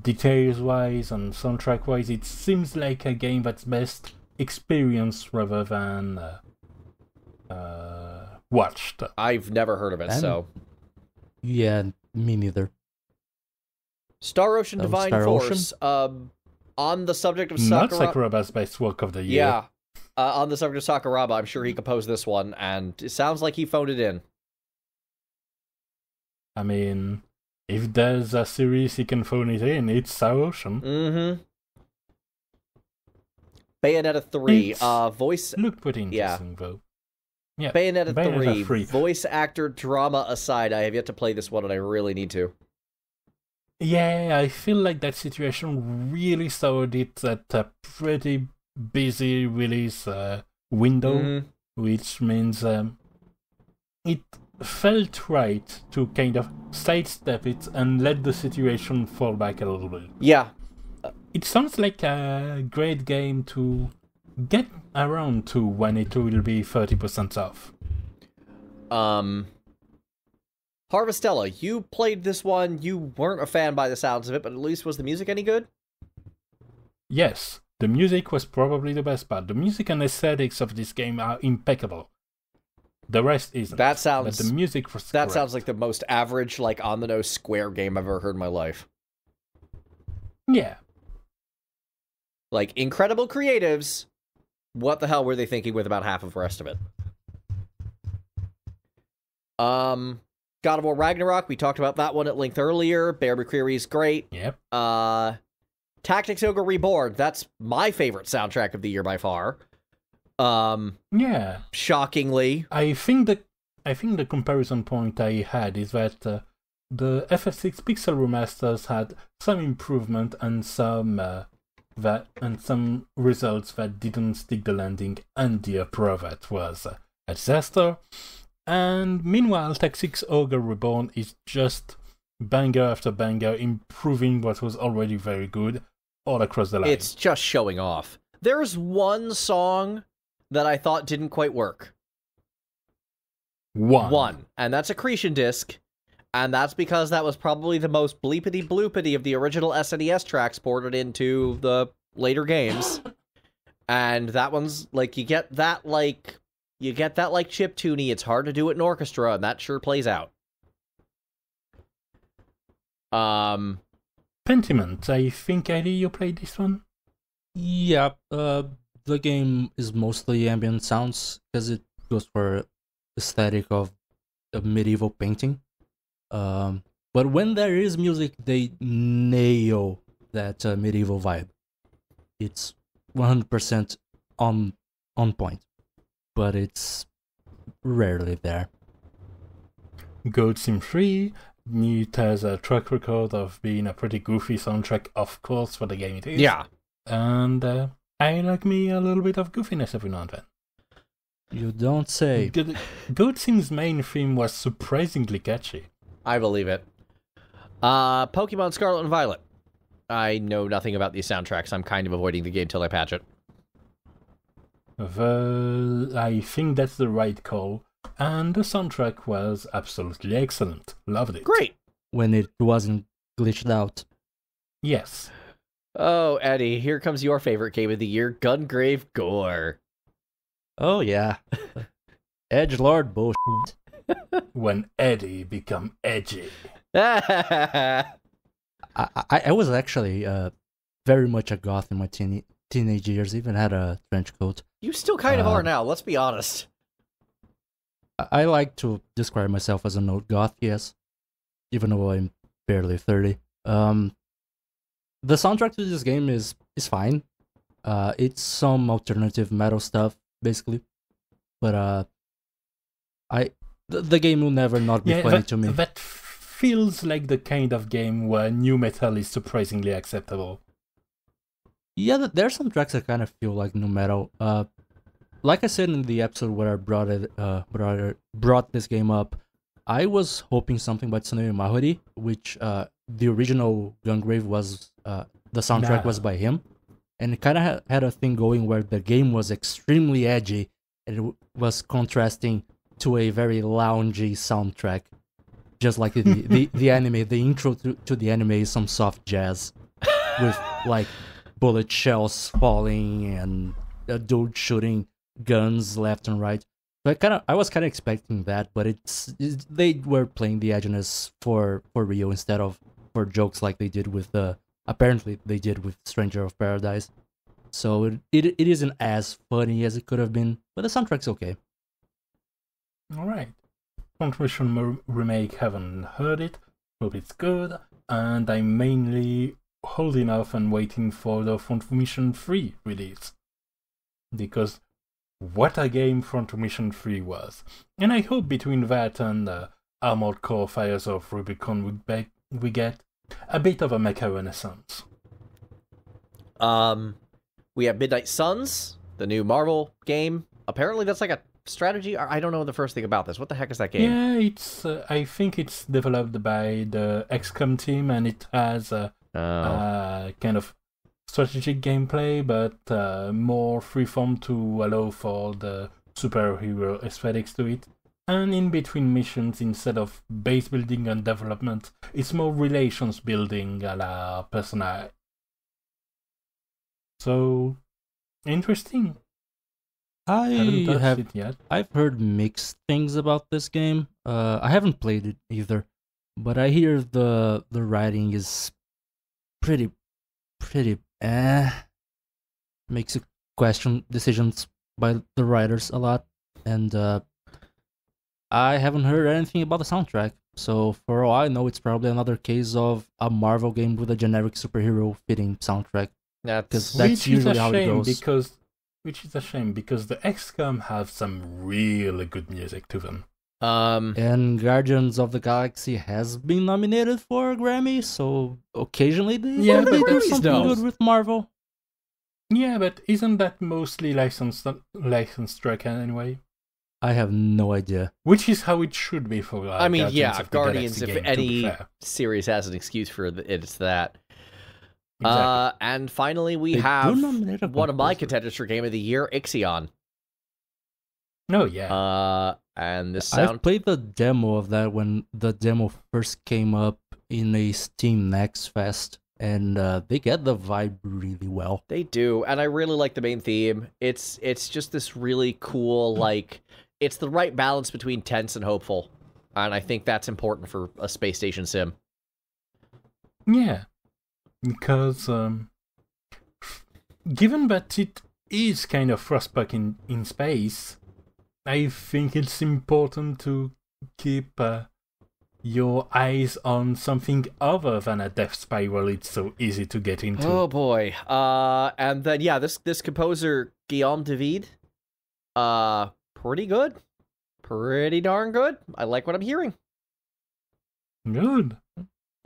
Details-wise and soundtrack-wise, it seems like a game that's best experienced rather than watched. I've never heard of it, so... Yeah, me neither. Star Ocean Divine Star Force. On the subject of Not Sakuraba's best work of the year. Yeah. On the subject of Sakuraba, I'm sure he composed this one, and it sounds like he phoned it in. I mean, if there's a series he can phone it in, it's Star Ocean. Mm-hmm. Bayonetta 3. Voice... Look pretty interesting, though. Yeah. Bayonetta 3. Voice actor drama aside, I have yet to play this one, and I really need to. Yeah, I feel like that situation really soured it at a pretty busy release window, which means it felt right to kind of sidestep it and let the situation fall back a little bit. Yeah. It sounds like a great game to get around to when it will be 30% off. Harvestella, you played this one, you weren't a fan by the sounds of it, but at least was the music any good? Yes, the music was probably the best part. The music and aesthetics of this game are impeccable. The rest isn't. That sounds... But the music was That correct. sounds like the most average, like, on-the-nose Square game I've ever heard in my life. Yeah. Like, incredible creatives. What the hell were they thinking with about half of the rest of it? God of War Ragnarok, we talked about that one at length earlier. Bear McCreary's great. Yep. Tactics Ogre Reborn, that's my favorite soundtrack of the year by far. Yeah. Shockingly. I think the comparison point I had is that the FF6 Pixel remasters had some improvement and some results that didn't stick the landing, and the Pro that was a disaster. And meanwhile, Tactics Ogre Reborn is just banger after banger, improving what was already very good all across the line. It's just showing off. There's one song that I thought didn't quite work. One. And that's Accretion Disc. And that's because that was probably the most bleepity bloopity of the original SNES tracks ported into the later games. And that one's, like, you get that chiptune-y, it's hard to do it in orchestra, and that sure plays out. Pentiment, I think, Eddie, you played this one? Yeah, the game is mostly ambient sounds, because it goes for aesthetic of a medieval painting. But when there is music, they nail that medieval vibe. It's 100% on point. But it's rarely there. Goat Sim 3, it has a track record of being a pretty goofy soundtrack, of course, for the game it is. Yeah. And I like me a little bit of goofiness every now and then. You don't say. Goat Sim's main theme was surprisingly catchy. I believe it. Pokemon Scarlet and Violet. I know nothing about these soundtracks. I'm kind of avoiding the game till I patch it. I think that's the right call. And the soundtrack was absolutely excellent. Loved it. Great. When it wasn't glitched out. Yes. Oh, Eddie, here comes your favorite game of the year, Gungrave Gore. Oh, yeah. Edgelord bullshit. When Eddie become edgy. I was actually very much a goth in my teenage years. Even had a trench coat. You still kind of are now, let's be honest. I like to describe myself as an old goth, yes. Even though I'm barely 30. The soundtrack to this game is fine. It's some alternative metal stuff, basically. But the game will never not be funny to me. That feels like the kind of game where new metal is surprisingly acceptable. Yeah, there's some tracks that kind of feel like new metal. Like I said in the episode where I brought this game up, I was hoping something by Tsunoyo Mahori, which the original Gungrave was, the soundtrack was by him. And it kind of had a thing going where the game was extremely edgy, and it was contrasting to a very loungy soundtrack. Just like the anime, the intro to the anime is some soft jazz with like bullet shells falling and a dude shooting guns left and right. So I was kind of expecting that, but they were playing the edginess for real instead of for jokes like they did with apparently they did with Stranger of Paradise. So it isn't as funny as it could have been, but the soundtrack's okay. All right. Front Mission Remake, haven't heard it, hope it's good, and I'm mainly holding off and waiting for the Front Mission 3 release. Because what a game Front Mission 3 was. And I hope between that and Armored Core Fires of Rubicon we get a bit of a mecha renaissance. We have Midnight Suns, the new Marvel game. Apparently that's like a strategy. I don't know the first thing about this. What the heck is that game? Yeah, it's. I think it's developed by the XCOM team, and it has a kind of strategic gameplay, but more freeform to allow for the superhero aesthetics to it. And in between missions, instead of base building and development, it's more relations building a la Persona. So interesting. I've heard mixed things about this game. I haven't played it either, but I hear the writing is pretty makes you question decisions by the writers a lot, and I haven't heard anything about the soundtrack. So for all I know, it's probably another case of a Marvel game with a generic superhero fitting soundtrack. That's usually how it goes. Which is a shame, because the XCOM have some really good music to them. And Guardians of the Galaxy has been nominated for a Grammy, so occasionally they do something good with Marvel. Yeah, but isn't that mostly licensed track anyway? I have no idea. Which is how it should be for Guardians, if any series has an excuse for it, it's that. Exactly. And finally, we have one of my contenders for Game of the Year, Ixion. Oh, yeah. And this I've played the demo of that when the demo first came up in a Steam Next Fest, and they get the vibe really well. They do, and I really like the main theme. It's just this really cool, like, it's the right balance between tense and hopeful, and I think that's important for a space station sim. Yeah. Because, given that it is kind of Frostpunk in space, I think it's important to keep your eyes on something other than a death spiral it's so easy to get into. Oh boy. And then, yeah, this composer, Guillaume David, pretty good. Pretty darn good. I like what I'm hearing. Good.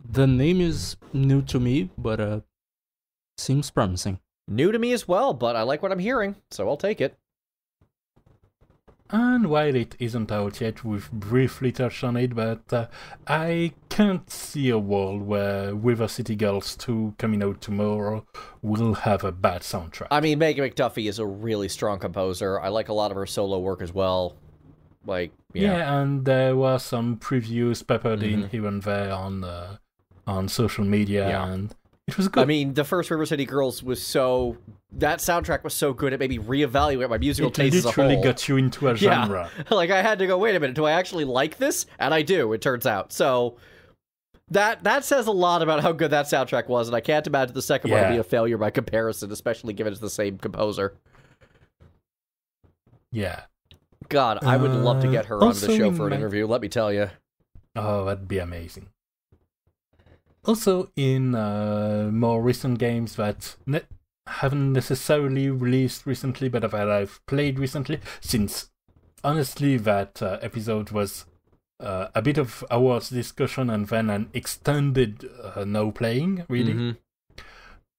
The name is new to me, but seems promising. New to me as well, but I like what I'm hearing, so I'll take it. And while it isn't out yet, we've briefly touched on it, but I can't see a world where River City Girls 2 coming out tomorrow will have a bad soundtrack. I mean, Megan McDuffie is a really strong composer. I like a lot of her solo work as well. Like, yeah, and there were some previews peppered in here and there on social media, and it was good. I mean, the first River City Girls was so... That soundtrack was so good, it made me reevaluate my musical taste as a whole. It literally got you into a genre. Like, I had to go, wait a minute, do I actually like this? And I do, it turns out. So, that says a lot about how good that soundtrack was, and I can't imagine the second one to be a failure by comparison, especially given it's the same composer. Yeah. God, I would love to get her on the show for an interview, let me tell you. Oh, that'd be amazing. Also, in more recent games that haven't necessarily released recently, but that I've played recently, since honestly that episode was a bit of awards discussion and then an extended no playing, really.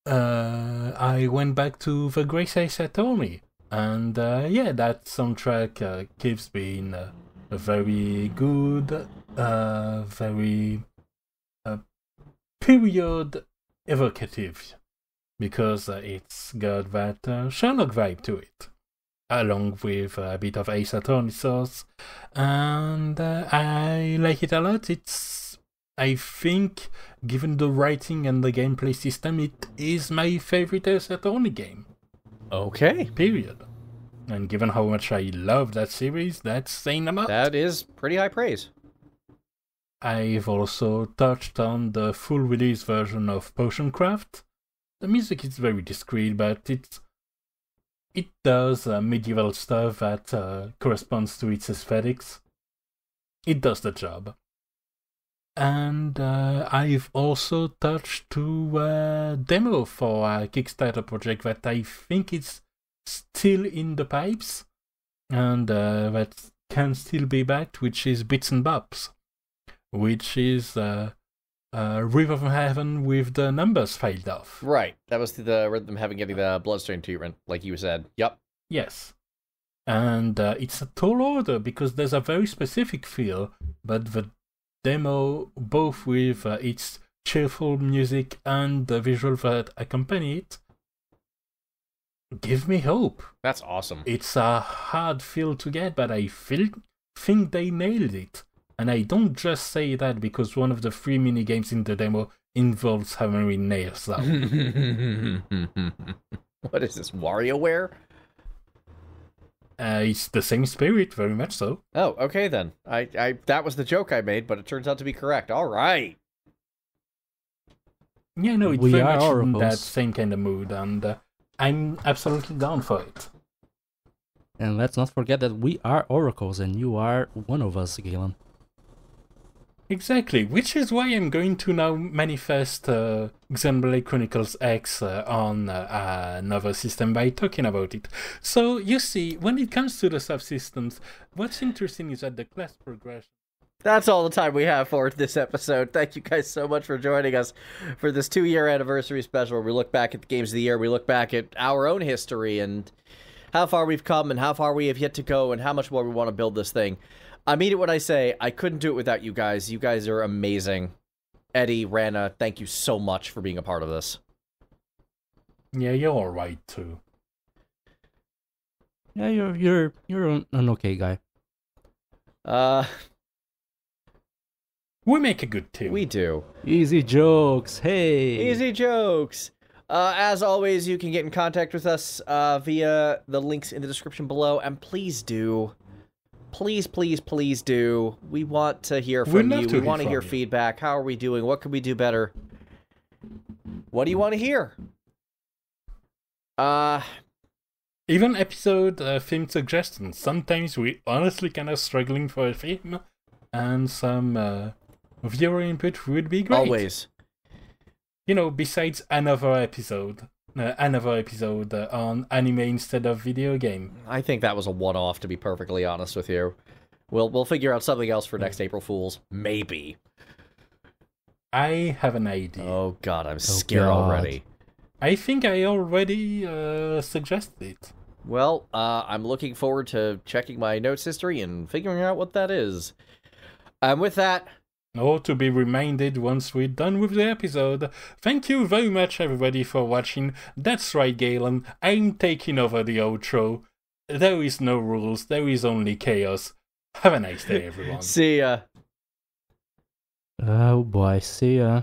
I went back to The Grace I Set Army, and that soundtrack keeps being a very good, very period evocative, because it's got that Sherlock vibe to it, along with a bit of Ace Attorney sauce, and I like it a lot. I think, given the writing and the gameplay system, it is my favorite Ace Attorney game. Okay. Period. And given how much I love that series, that's saying a lot. That is pretty high praise. I've also touched on the full release version of Potioncraft. The music is very discreet, but it does medieval stuff that corresponds to its aesthetics. It does the job. And I've also touched to a demo for a Kickstarter project that I think is still in the pipes, and that can still be backed, which is Bits and Bobs, which is River from Heaven with the numbers filed off. Right. That was the rhythm getting the bloodstone treatment, like you said. Yep. Yes. And it's a tall order because there's a very specific feel, but the demo, both with its cheerful music and the visual that accompany it, give me hope. That's awesome. It's a hard feel to get, but I think they nailed it. And I don't just say that because one of the 3 minigames in the demo involves hammering nails out. What is this, WarioWare? It's the same spirit, very much so. Oh, okay then. I that was the joke I made, but it turns out to be correct. All right. Yeah, no, it's very much in that same kind of mood, and I'm absolutely down for it. And let's not forget that we are oracles, and you are one of us, Galen. Exactly, which is why I'm going to now manifest Xenoblade Chronicles X on another system by talking about it. So, you see, when it comes to the subsystems, what's interesting is that the class progression... That's all the time we have for this episode. Thank you guys so much for joining us for this 2-year anniversary special where we look back at the games of the year, we look back at our own history and how far we've come and how far we have yet to go and how much more we want to build this thing. I mean it when I say I couldn't do it without you guys. You guys are amazing. Eddie, Rana, thank you so much for being a part of this. Yeah, you're alright too. Yeah, you're an okay guy. We make a good team. We do. Easy jokes, hey! Easy jokes! As always, you can get in contact with us via the links in the description below, and please do. Please, please, please do. We want to hear from you. We want to hear feedback. How are we doing? What can we do better? What do you want to hear? Even episode theme suggestions. Sometimes we honestly kind of struggling for a theme, and some viewer input would be great. Always. You know, besides another episode on anime instead of video game. I think that was a one-off, to be perfectly honest with you. We'll figure out something else for next April Fools. Maybe. I have an idea. Oh god, I'm scared already. I think I already suggested it. Well, I'm looking forward to checking my notes history and figuring out what that is. With that... Or to be reminded once we're done with the episode. Thank you very much, everybody, for watching. That's right, Galen. I'm taking over the outro. There is no rules. There is only chaos. Have a nice day, everyone. See ya. Oh boy, see ya.